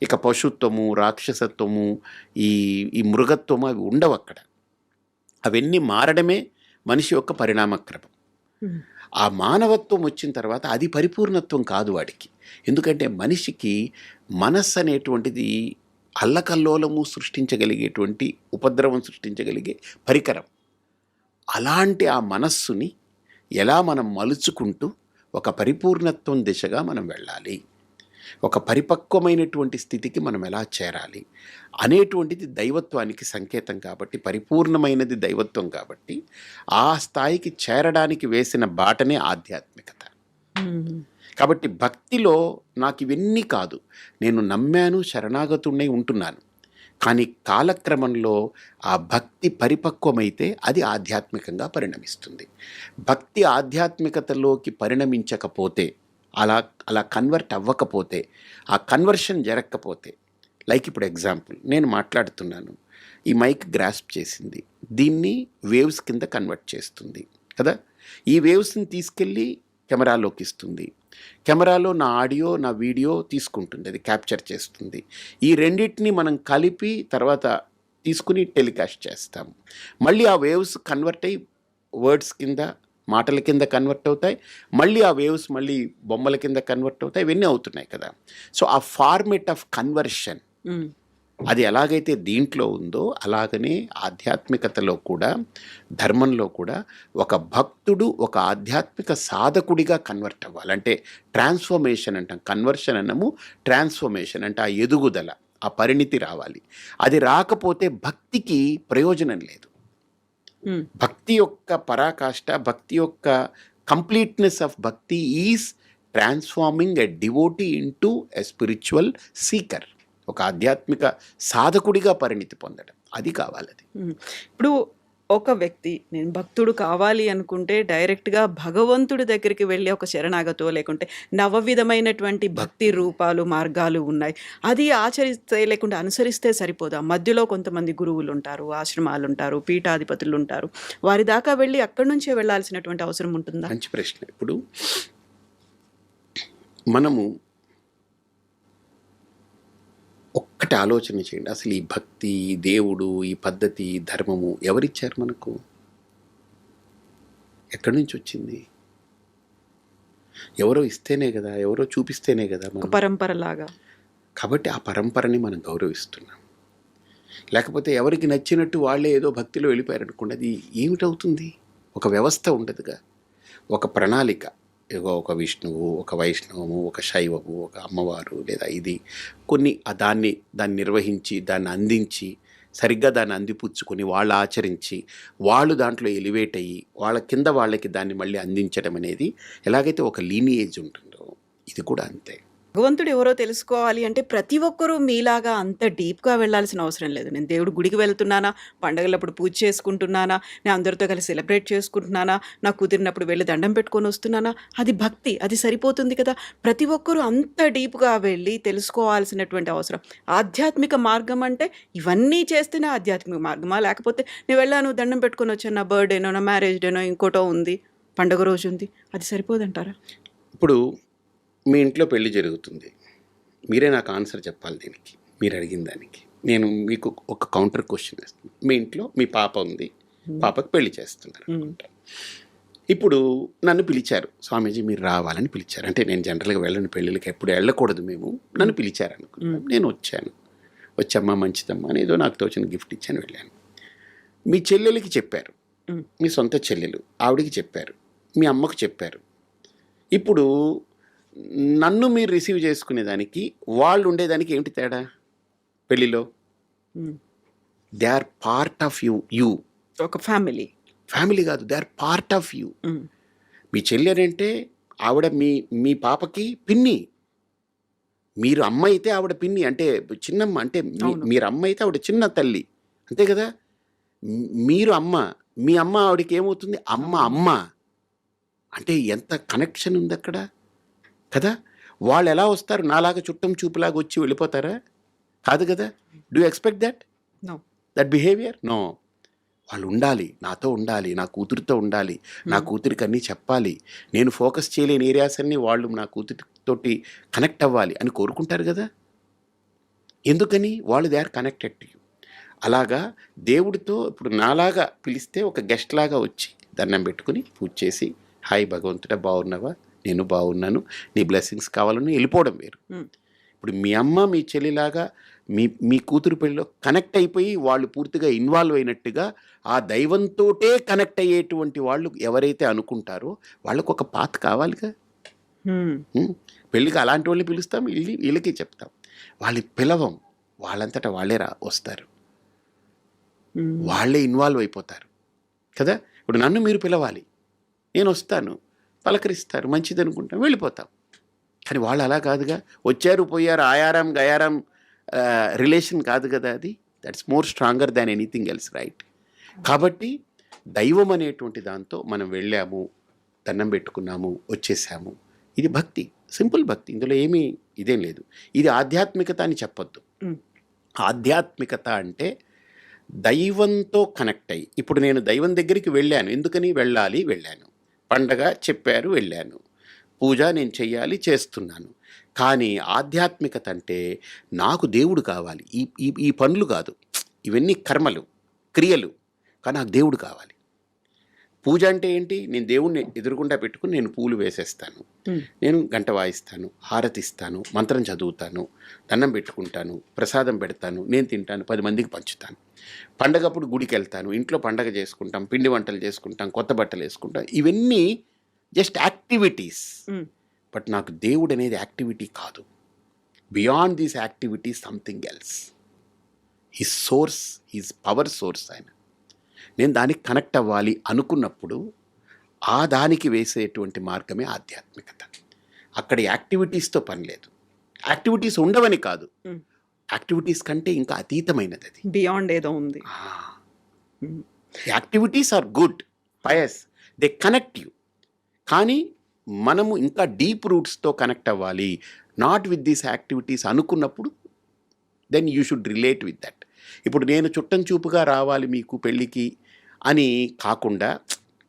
ఇక పశుత్వము, రాక్షసత్వము, ఈ మృగత్వము అవి ఉండవు అక్కడ. అవన్నీ మారడమే మనిషి యొక్క పరిణామక్రమం. ఆ మానవత్వం వచ్చిన తర్వాత అది పరిపూర్ణత్వం కాదు వాడికి. ఎందుకంటే మనిషికి మనస్సు అనేటువంటిది అల్లకల్లోలము సృష్టించగలిగేటువంటి, ఉపద్రవం సృష్టించగలిగే పరికరం. అలాంటి ఆ మనస్సుని ఎలా మనం మలుచుకుంటూ ఒక పరిపూర్ణత్వం దిశగా మనం వెళ్ళాలి, ఒక పరిపక్వమైనటువంటి స్థితికి మనం ఎలా చేరాలి అనేటువంటిది దైవత్వానికి సంకేతం. కాబట్టి పరిపూర్ణమైనది దైవత్వం కాబట్టి ఆ స్థాయికి చేరడానికి వేసిన బాటనే ఆధ్యాత్మికత. కాబట్టి భక్తిలో నాకు ఇవన్నీ కాదు, నేను నమ్మాను, శరణాగతుడై ఉంటున్నాను. కానీ కాలక్రమంలో ఆ భక్తి పరిపక్వమైతే అది ఆధ్యాత్మికంగా పరిణమిస్తుంది. భక్తి ఆధ్యాత్మికతలోకి పరిణమించకపోతే, అలా కన్వర్ట్ అవ్వకపోతే, ఆ కన్వర్షన్ జరగకపోతే, లైక్ ఇప్పుడు ఎగ్జాంపుల్ నేను మాట్లాడుతున్నాను, ఈ మైక్ గ్రాస్ప్ చేసింది, దీన్ని వేవ్స్ కింద కన్వర్ట్ చేస్తుంది కదా. ఈ వేవ్స్ని తీసుకెళ్ళి కెమెరాలోకి ఇస్తుంది, కెమెరాలో నా ఆడియో నా వీడియో తీసుకుంటుంది, అది క్యాప్చర్ చేస్తుంది. ఈ రెండింటిని మనం కలిపి తర్వాత తీసుకుని టెలికాస్ట్ చేస్తాము. మళ్ళీ ఆ వేవ్స్ కన్వర్ట్ అయ్యి వర్డ్స్ కింద, మాటల కింద కన్వర్ట్ అవుతాయి. మళ్ళీ ఆ వేవ్స్ మళ్ళీ బొమ్మల కింద కన్వర్ట్ అవుతాయి. ఇవన్నీ అవుతున్నాయి కదా. సో ఆ ఫార్మేట్ ఆఫ్ కన్వర్షన్ అది ఎలాగైతే దీంట్లో ఉందో అలాగనే ఆధ్యాత్మికతలో కూడా, ధర్మంలో కూడా ఒక భక్తుడు ఒక ఆధ్యాత్మిక సాధకుడిగా కన్వర్ట్ అవ్వాలి. అంటే ట్రాన్స్ఫర్మేషన్ అంటాం. కన్వర్షన్ అన్నము ట్రాన్స్ఫర్మేషన్ అంటే ఆ ఎదుగుదల, ఆ పరిణితి రావాలి. అది రాకపోతే భక్తికి ప్రయోజనం లేదు. భక్తి యొక్క పరాకాష్ఠ, భక్తి యొక్క కంప్లీట్నెస్ ఆఫ్ భక్తి is transforming a devotee into a spiritual seeker. ఒక ఆధ్యాత్మిక సాధకుడిగా పరిణితి పొందడం, అది కావాలి. అది ఇప్పుడు ఒక వ్యక్తి నేను భక్తుడు కావాలి అనుకుంటే డైరెక్ట్గా భగవంతుడి దగ్గరికి వెళ్ళి ఒక శరణాగతో లేకుంటే నవవిధమైనటువంటి భక్తి రూపాలు, మార్గాలు ఉన్నాయి, అది ఆచరిస్తే లేకుంటే అనుసరిస్తే సరిపోదా? మధ్యలో కొంతమంది గురువులు ఉంటారు, ఆశ్రమాలు ఉంటారు, పీఠాధిపతులు ఉంటారు, వారి దాకా వెళ్ళి అక్కడి నుంచే వెళ్ళాల్సినటువంటి అవసరం ఉంటుందా? మంచి ప్రశ్న. ఇప్పుడు మనము ఒక్కటి ఆలోచన చేయండి, అసలు ఈ భక్తి, ఈ దేవుడు, ఈ పద్ధతి, ఈ ధర్మము ఎవరిచ్చారు మనకు? ఎక్కడి నుంచి వచ్చింది? ఎవరో ఇస్తేనే కదా, ఎవరో చూపిస్తేనే కదా, పరంపరలాగా. కాబట్టి ఆ పరంపరని మనం గౌరవిస్తున్నాం. లేకపోతే ఎవరికి నచ్చినట్టు వాళ్ళే ఏదో భక్తిలో వెళ్ళిపోయారనుకోండి, అది ఏమిటవుతుంది? ఒక వ్యవస్థ ఉండదుగా, ఒక ప్రణాళిక, ఇగో ఒక విష్ణువు, ఒక వైష్ణవము, ఒక శైవము, ఒక అమ్మవారు లేదా ఇది కొన్ని దాన్ని నిర్వహించి దాన్ని అందించి సరిగ్గా దాన్ని అందిపుచ్చుకొని వాళ్ళు ఆచరించి వాళ్ళు దాంట్లో ఎలివేట్ అయ్యి వాళ్ళ కింద వాళ్ళకి దాన్ని మళ్ళీ అందించడం అనేది ఎలాగైతే ఒక లీనియేజ్ ఉంటుందో ఇది కూడా అంతే. భగవంతుడు ఎవరో తెలుసుకోవాలి అంటే ప్రతి ఒక్కరూ మీలాగా అంత డీప్‌గా వెళ్ళాల్సిన అవసరం లేదు. నేను దేవుడి గుడికి వెళ్తున్నానా, పండగలప్పుడు పూజ చేసుకుంటున్నానా, నేను అందరితో కలిసి సెలబ్రేట్ చేసుకుంటున్నానా, నాకు కుదిరినప్పుడు వెళ్ళి దండం పెట్టుకొని వస్తున్నానా, అది భక్తి. అది సరిపోతుంది కదా! ప్రతి ఒక్కరూ అంత డీప్‌గా వెళ్ళి తెలుసుకోవాల్సినటువంటి అవసరం. ఆధ్యాత్మిక మార్గం అంటే ఇవన్నీ చేస్తేనే ఆధ్యాత్మిక మార్గమా? లేకపోతే నేను వెళ్ళాను, దండం పెట్టుకొని వచ్చాను, నా బర్త్‌డేనో, నా మ్యారేజ్ డేనో, ఇంకోటో ఉంది, పండుగ రోజు ఉంది, అది సరిపోదంటారా? ఇప్పుడు మీ ఇంట్లో పెళ్లి జరుగుతుంది, మీరే నాకు ఆన్సర్ చెప్పాలి దీనికి, మీరు అడిగిన దానికి. నేను మీకు ఒక కౌంటర్ క్వశ్చన్ వేస్తాను. మీ ఇంట్లో మీ పాప ఉంది, పాపకు పెళ్లి చేస్తున్నారు అనుకుంటా. ఇప్పుడు నన్ను పిలిచారు, స్వామీజీ మీరు రావాలని పిలిచారు. అంటే నేను జనరల్గా వెళ్ళని పెళ్ళిళ్ళకి ఎప్పుడు వెళ్ళకూడదు మేము, నన్ను పిలిచారు అనుకున్నాను. నేను వచ్చాను. వచ్చమ్మా మంచిదమ్మా అని ఏదో నాకు తోచిన గిఫ్ట్ ఇచ్చాను, వెళ్ళాను. మీ చెల్లెలకి చెప్పారు, మీ సొంత చెల్లెలు, ఆవిడికి చెప్పారు, మీ అమ్మకు చెప్పారు. ఇప్పుడు నన్ను మీరు రిసీవ్ చేసుకునేదానికి వాళ్ళు ఉండేదానికి ఏమిటి తేడా పెళ్ళిలో? They are part of you. ఒక ఫ్యామిలీ కాదు, they are part of you. మీ చెల్లెలు అంటే ఆవిడ మీ పాపకి పిన్ని. మీరు అమ్మ అయితే ఆవిడ పిన్ని, అంటే చిన్నమ్మ. అంటే మీరు అమ్మ అయితే ఆవిడ చిన్న తల్లి, అంతే కదా. మీరు అమ్మ, మీ అమ్మ ఆవిడకి ఏమవుతుంది? అమ్మ అంటే ఎంత కనెక్షన్ ఉంది అక్కడ కదా. వాళ్ళు ఎలా వస్తారు? నాలాగా చుట్టం చూపులాగా వచ్చి వెళ్ళిపోతారా? కాదు కదా. Do expect that behaviour? No. వాళ్ళు ఉండాలి, నాతో ఉండాలి, నా కూతురితో ఉండాలి, నా కూతురికి అన్నీ చెప్పాలి, నేను ఫోకస్ చేయలేని ఏరియాస్ అన్నీ వాళ్ళు నా కూతురితోటి కనెక్ట్ అవ్వాలి అని కోరుకుంటారు కదా. ఎందుకని? వాళ్ళు they are connected to you. అలాగా దేవుడితో ఇప్పుడు నాలాగా పిలిస్తే ఒక గెస్ట్ లాగా వచ్చి దండం పెట్టుకుని పూజ చేసి, హాయ్ భగవంతుడా బాగున్నావా, నేను బాగున్నాను, నీ బ్లెస్సింగ్స్ కావాలని వెళ్ళిపోవడం వేరు. ఇప్పుడు మీ అమ్మ మీ చెల్లిలాగా మీ కూతురు పెళ్ళిలో కనెక్ట్ అయిపోయి వాళ్ళు పూర్తిగా ఇన్వాల్వ్ అయినట్టుగా ఆ దైవంతోటే కనెక్ట్ అయ్యేటువంటి వాళ్ళు ఎవరైతే అనుకుంటారో వాళ్ళకు ఒక పాత్ కావాలిగా. పెళ్ళికి అలాంటి వాళ్ళని పిలుస్తాం, వీళ్ళకి చెప్తాం. వాళ్ళు పిలవం, వాళ్ళంతటా వాళ్ళే వస్తారు, వాళ్ళే ఇన్వాల్వ్ అయిపోతారు కదా. ఇప్పుడు నన్ను మీరు పిలవాలి, నేను వస్తాను, పలకరిస్తారు, మంచిది అనుకుంటాం, వెళ్ళిపోతాం. కానీ వాళ్ళు అలా కాదుగా, వచ్చారు పోయారు, ఆయారం గయారం రిలేషన్ కాదు కదా అది. That's more stronger than anything else, right? కాబట్టి దైవం అనేటువంటి దాంతో మనం వెళ్ళాము, దండం పెట్టుకున్నాము, వచ్చేసాము, ఇది భక్తి, సింపుల్ భక్తి. ఇందులో ఏమీ ఇదేం లేదు. ఇది ఆధ్యాత్మికత అని చెప్పొద్దు. ఆధ్యాత్మికత అంటే దైవంతో కనెక్ట్ అయ్యి. ఇప్పుడు నేను దైవం దగ్గరికి వెళ్ళాను, ఎందుకని వెళ్ళాను, పండగ చెప్పారు వెళ్ళాను, పూజ నేను చెయ్యాలి చేస్తున్నాను. కానీ ఆధ్యాత్మికత అంటే నాకు దేవుడు కావాలి, ఈ పనులు కాదు, ఇవన్నీ కర్మలు క్రియలు, కానీ నాకు దేవుడు కావాలి. పూజ అంటే ఏంటి? నేను దేవుణ్ణి ఎదురుగుండా పెట్టుకుని నేను పూలు వేసేస్తాను, నేను గంట వాయిస్తాను, హారతిస్తాను, మంత్రం చదువుతాను, దండం పెట్టుకుంటాను, ప్రసాదం పెడతాను, నేను తింటాను, 10 మందికి పంచుతాను. పండగప్పుడు గుడికి వెళ్తాను, ఇంట్లో పండగ చేసుకుంటాం, పిండి వంటలు చేసుకుంటాం, కొత్త బట్టలు వేసుకుంటాం. ఇవన్నీ జస్ట్ యాక్టివిటీస్. బట్ నాకు దేవుడు అనేది యాక్టివిటీ కాదు. Beyond these activities something else. His source, his power source ఆయన. నేను దానికి కనెక్ట్ అవ్వాలి అనుకున్నప్పుడు ఆ దానికి వేసేటువంటి మార్గమే ఆధ్యాత్మికత. అక్కడ యాక్టివిటీస్తో పని లేదు. యాక్టివిటీస్ ఉండవని కాదు, యాక్టివిటీస్ కంటే ఇంకా అతీతమైనది అది, బియాండ్ ఏదో ఉంది. Activities are good, pious, they connect you. కానీ మనము ఇంకా డీప్ రూట్స్తో కనెక్ట్ అవ్వాలి, నాట్ విత్ దీస్ యాక్టివిటీస్ అనుకున్నప్పుడు then you should relate with that. ఇప్పుడు నేను చుట్టం చూపుగా రావాలి మీకు పెళ్ళికి అని కాకుండా,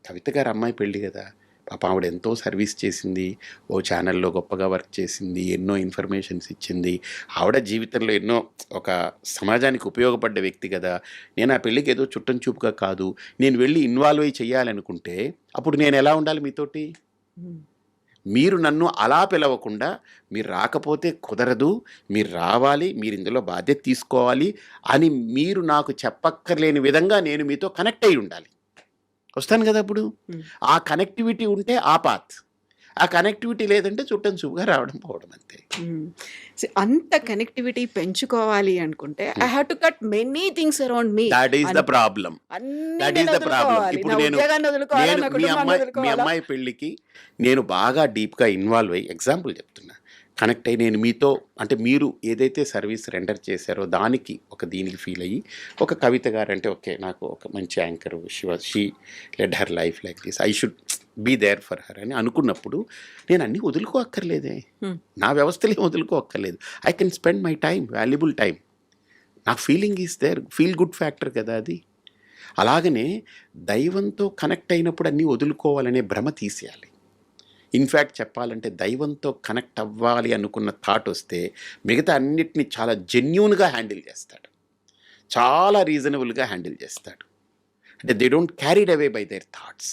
కవిత గారు అమ్మాయి పెళ్ళి కదా, పాప ఆవిడ ఎంతో సర్వీస్ చేసింది, ఓ ఛానల్లో గొప్పగా వర్క్ చేసింది, ఎన్నో ఇన్ఫర్మేషన్స్ ఇచ్చింది, ఆవిడ జీవితంలో ఎన్నో ఒక సమాజానికి ఉపయోగపడ్డ వ్యక్తి కదా. నేను ఆ పెళ్ళికి ఏదో చుట్టం చూపుగా కాదు, నేను వెళ్ళి ఇన్వాల్వ్ అయ్యి చేయాలనుకుంటే అప్పుడు నేను ఎలా ఉండాలి మీతోటి? మీరు నన్ను అలా పిలవకుండా, మీరు రాకపోతే కుదరదు, మీరు రావాలి, మీరు ఇందులో బాధ్యత తీసుకోవాలి అని మీరు నాకు చెప్పక్కర్లేని విధంగా నేను మీతో కనెక్ట్ అయి ఉండాలి. వస్తాను కదా అప్పుడు. ఆ కనెక్టివిటీ ఉంటే ఆ పాత్. ఆ కనెక్టివిటీ లేదంటే చుట్టం చూపుగా రావడం పోవడం అంతే. అంత కనెక్టివిటీ పెంచుకోవాలి అనుకుంటే I have to cut many things around me. That is the problem. That is the problem. ఇప్పుడు నేను మీ అమ్మాయి పెళ్ళికి నేను బాగా డీప్గా ఇన్వాల్వ్ అయ్యి ఎగ్జాంపుల్ చెప్తున్నా, కనెక్ట్ అయ్యి నేను మీతో అంటే మీరు ఏదైతే సర్వీస్ రెండర్ చేశారో దానికి దీనికి ఫీల్ అయ్యి ఒక కవిత గారు అంటే ఓకే నాకు ఒక మంచి anchor she led her life like this, I should be there for her అని అనుకున్నప్పుడు నేను అన్నీ వదులుకోక్కర్లేదే, నా వ్యవస్థలే వదులుకోక్కర్లేదు. I can spend my time, valuable time. నాకు feeling is there, feel good factor కదా అది. అలాగనే దైవంతో కనెక్ట్ అయినప్పుడు అన్నీ వదులుకోవాలనే భ్రమ తీసేయాలి. ఇన్ఫ్యాక్ట్ చెప్పాలంటే దైవంతో కనెక్ట్ అవ్వాలి అనుకున్న థాట్ వస్తే మిగతా అన్నిటిని చాలా జెన్యూన్గా హ్యాండిల్ చేస్తాడు, చాలా రీజనబుల్గా హ్యాండిల్ చేస్తాడు. అంటే they don't carried away by their thoughts,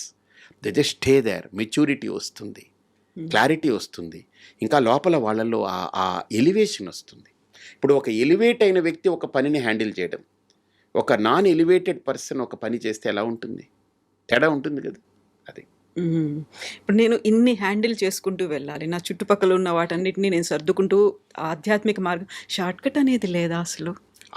they just stay there. Maturity వస్తుంది, క్లారిటీ వస్తుంది, ఇంకా లోపల వాళ్ళల్లో ఆ ఎలివేషన్ వస్తుంది. ఇప్పుడు ఒక ఎలివేట్ అయిన వ్యక్తి ఒక పనిని హ్యాండిల్ చేయడం, ఒక నాన్ ఎలివేటెడ్ పర్సన్ ఒక పని చేస్తే ఎలా ఉంటుంది, తేడా ఉంటుంది కదా. అది ఇప్పుడు నేను ఇన్ని హ్యాండిల్ చేసుకుంటూ వెళ్ళాలి, నా చుట్టుపక్కల ఉన్న వాటన్నిటిని నేను సర్దుకుంటూ ఆధ్యాత్మిక మార్గం, షార్ట్ కట్ అనేది లేదా అసలు?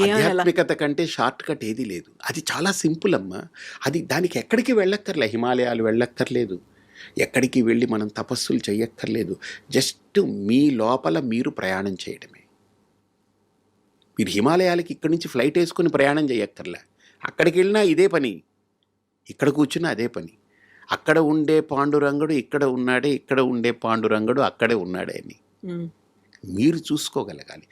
ఆధ్యాత్మికత కంటే షార్ట్ కట్ ఏది లేదు. అది చాలా సింపుల్ అమ్మా. అది దానికి ఎక్కడికి వెళ్ళక్కర్లే, హిమాలయాలు వెళ్ళక్కర్లేదు, ఎక్కడికి వెళ్ళి మనం తపస్సులు చేయక్కర్లేదు. జస్ట్ మీ లోపల మీరు ప్రయాణం చేయడమే. మీరు హిమాలయాలకి ఇక్కడి నుంచి ఫ్లైట్ వేసుకొని ప్రయాణం చేయక్కర్లే, అక్కడికి వెళ్ళినా ఇదే పని, ఇక్కడ కూర్చున్నా అదే పని. అక్కడ ఉండే పాండురంగుడు ఇక్కడ ఉన్నాడే, ఇక్కడ ఉండే పాండురంగుడు అక్కడే ఉన్నాడే అని మీరు చూసుకోగలగాలి.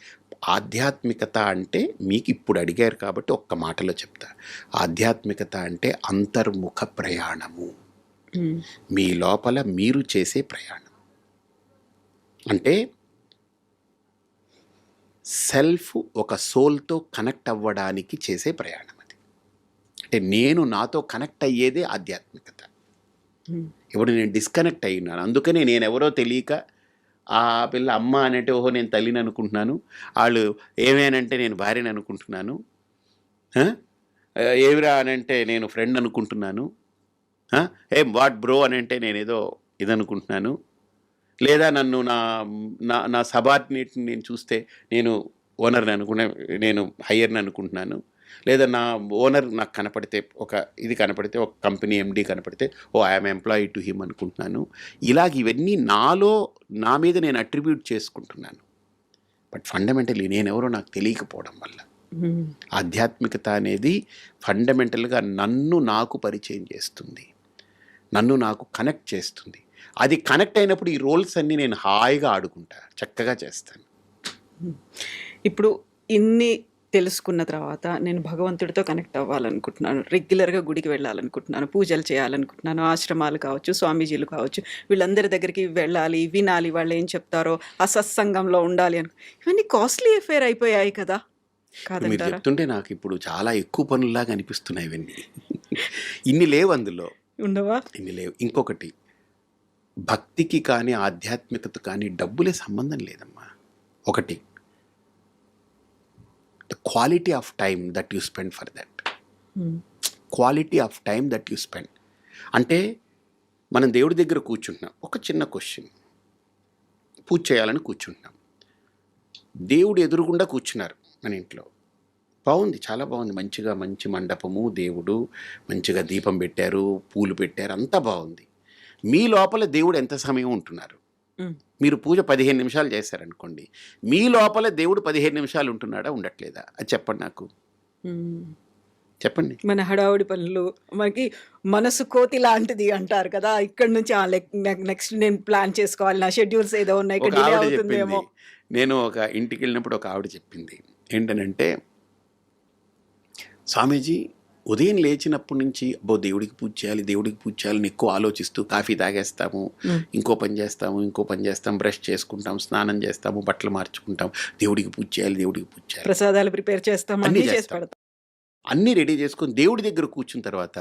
ఆధ్యాత్మికత అంటే మీకు ఇప్పుడు అడిగారు కాబట్టి ఒక్క మాటలో చెప్తా. ఆధ్యాత్మికత అంటే అంతర్ముఖ ప్రయాణము, మీ లోపల మీరు చేసే ప్రయాణం. అంటే సెల్ఫ్ ఒక సోల్తో కనెక్ట్ అవ్వడానికి చేసే ప్రయాణం అది. అంటే నేను నాతో కనెక్ట్ అయ్యేదే ఆధ్యాత్మికత. ఇప్పుడు నేను డిస్కనెక్ట్ అయి ఉన్నాను, అందుకనే నేను ఎవరో తెలియక ఆ పిల్ల అమ్మ అనేటే ఓహో నేను తల్లిని అనుకుంటున్నాను, వాళ్ళు ఏమేనంటే నేను భార్యని అనుకుంటున్నాను, ఏమిరా అనంటే నేను ఫ్రెండ్ అనుకుంటున్నాను, ఏం వాట్ బ్రో అనంటే నేను ఏదో ఇది అనుకుంటున్నాను, లేదా నన్ను నా సబార్డినేట్ని నేను చూస్తే నేను ఓనర్ని నేను హయ్యర్ని అనుకుంటున్నాను, లేదా నా ఓనర్ నాకు కనపడితే ఇది కనపడితే ఒక కంపెనీ ఎండి కనపడితే ఓ ఐఎమ్ ఎంప్లాయీ టు హిమ్ అనుకుంటున్నాను. ఇవన్నీ నా మీద నేను అట్రిబ్యూట్ చేసుకుంటున్నాను. బట్ ఫండమెంటల్లీ నేనెవరో నాకు తెలియకపోవడం వల్ల ఆధ్యాత్మికత అనేది ఫండమెంటల్గా నన్ను నాకు పరిచయం చేస్తుంది, నన్ను నాకు కనెక్ట్ చేస్తుంది. అది కనెక్ట్ అయినప్పుడు ఈ రోల్స్ అన్నీ నేను హాయిగా ఆడుకుంటా, చక్కగా చేస్తాను. ఇప్పుడు ఇన్ని తెలుసుకున్న తర్వాత నేను భగవంతుడితో కనెక్ట్ అవ్వాలనుకుంటున్నాను, రెగ్యులర్గా గుడికి వెళ్ళాలనుకుంటున్నాను, పూజలు చేయాలనుకుంటున్నాను, ఆశ్రమాలు కావచ్చు, స్వామీజీలు కావచ్చు, వీళ్ళందరి దగ్గరికి వెళ్ళాలి, వినాలి, వాళ్ళు ఏం చెప్తారో, ఆ సత్సంగంలో ఉండాలి అని. ఇవన్నీ కాస్ట్లీ అఫేర్ అయిపోయాయి కదా. మీరు చెప్తుంటే నాకు ఇప్పుడు చాలా ఎక్కువ పనుల్లాగా అనిపిస్తున్నాయి ఇవన్నీ. ఇన్ని లేవు అందులో, ఉండవా? ఇన్ని లేవు. ఇంకొకటి, భక్తికి కానీ ఆధ్యాత్మికత కానీ డబ్బులే సంబంధం లేదమ్మా. ఒకటి, the quality of time that you spend for that. Quality of time that you spend అంటే మనం దేవుడి దగ్గర కూర్చుంటున్నాం, ఒక చిన్న క్వశ్చన్, పూజ చేయాలని కూర్చుంటున్నాం, దేవుడు ఎదురుగుండా కూర్చున్నారు మన ఇంట్లో, బాగుంది, చాలా బాగుంది, మంచి మండపము, దేవుడు మంచిగా దీపం పెట్టారు, పూలు పెట్టారు, అంతా బాగుంది. మీ లోపల దేవుడు ఎంత సమయం ఉంటున్నారు? మీరు పూజ 15 నిమిషాలు చేశారనుకోండి, మీ లోపల దేవుడు 15 నిమిషాలు ఉంటున్నాడా, ఉండట్లేదా? అది చెప్పండి నాకు, చెప్పండి. మన హడావుడి పనులు, మనకి మనసు కోతి లాంటిది అంటారు కదా, ఇక్కడ నుంచి నెక్స్ట్ నేను ప్లాన్ చేసుకోవాలి, నా షెడ్యూల్స్ ఏదో ఉన్నాయి. నేను ఒక ఇంటికి వెళ్ళినప్పుడు ఒక ఆవిడ చెప్పింది ఏంటనంటే, స్వామీజీ ఉదయం లేచినప్పటి నుంచి దేవుడికి పూజ చేయాలని ఎక్కువ ఆలోచిస్తూ కాఫీ తాగేస్తాము, ఇంకో పని చేస్తాము, బ్రష్ చేసుకుంటాం, స్నానం చేస్తాము, బట్టలు మార్చుకుంటాం, దేవుడికి పూజ చేయాలి, ప్రసాదాలు ప్రిపేర్ చేస్తాం, అన్నీ రెడీ చేసుకొని దేవుడి దగ్గర కూర్చున్న తర్వాత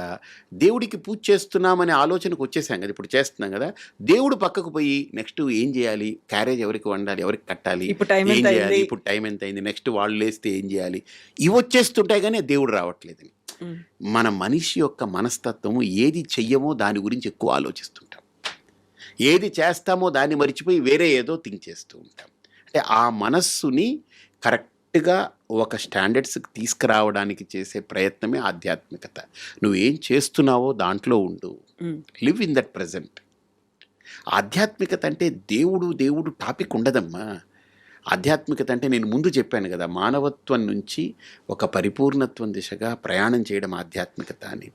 దేవుడికి పూజ చేస్తున్నామనే ఆలోచనకు వచ్చేసాం కదా, ఇప్పుడు చేస్తున్నాం కదా, దేవుడు పక్కకు పోయి నెక్స్ట్ ఏం చేయాలి, క్యారేజ్ ఎవరికి వండాలి, ఎవరికి కట్టాలి, ఏం చేయాలి, ఇప్పుడు టైం ఎంత అయింది, నెక్స్ట్ వాళ్ళు లేస్తే ఏం చేయాలి, ఇవి వచ్చేస్తుంటాయి కానీ దేవుడు రావట్లేదని. మన మనిషి యొక్క మనస్తత్వము ఏది చెయ్యమో దాని గురించి ఎక్కువ ఆలోచిస్తుంటాం. ఏది చేస్తామో దాన్ని మర్చిపోయి వేరే ఏదో థింక్ చేస్తూ ఉంటాం. అంటే ఆ మనస్సుని కరెక్ట్గా ఒక స్టాండర్డ్స్కి తీసుకురావడానికి చేసే ప్రయత్నమే ఆధ్యాత్మికత. నువ్వేం చేస్తున్నావో దాంట్లో ఉండు, లివ్ ఇన్ దట్ ప్రజెంట్. ఆధ్యాత్మికత అంటే దేవుడు టాపిక్ ఉండదమ్మా. ఆధ్యాత్మికత అంటే నేను ముందు చెప్పాను కదా, మానవత్వం నుంచి ఒక పరిపూర్ణత్వం దిశగా ప్రయాణం చేయడం ఆధ్యాత్మికత అని.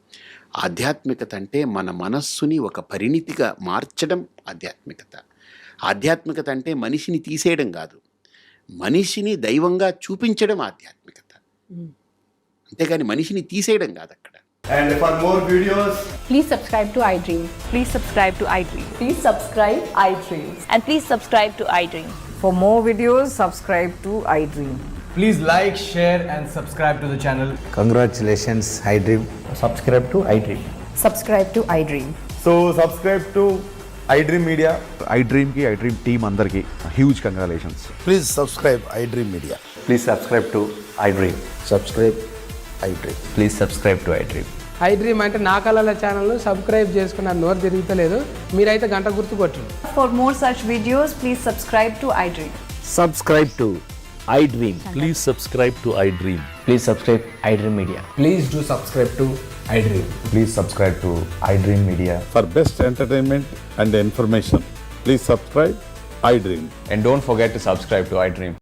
ఆధ్యాత్మికత అంటే మన మనస్సుని ఒక పరిణితిగా మార్చడం ఆధ్యాత్మికత. ఆధ్యాత్మికత అంటే మనిషిని తీసేయడం కాదు, మనిషిని దైవంగా చూపించడం ఆధ్యాత్మికత. అంతేగాని మనిషిని తీసేయడం కాదు అక్కడ. And for more videos, Please subscribe to iDream. Please subscribe to iDream. Please subscribe iDream. And please subscribe to iDream. For more videos, subscribe to iDream. please like, share and subscribe to the channel. Congratulations, iDream. Subscribe to iDream. Subscribe to iDream. So subscribe to iDream Media. iDream team andarki huge congratulations. Please subscribe iDream Media. Please subscribe to iDream. Subscribe iDream. Please subscribe to iDream. iDream అంటే నా కళల ఛానల్ను subscribe చేసుకున్న నోరు తిరుగుతలేదు, మీరైతే గంట గుర్తు కొట్టండి. For more such videos, please subscribe to iDream. Subscribe to iDream. Please subscribe to iDream. Please subscribe iDream Media. Please do subscribe to iDream. Please subscribe to iDream Media. For best entertainment and information, please subscribe iDream. And don't forget to subscribe to iDream.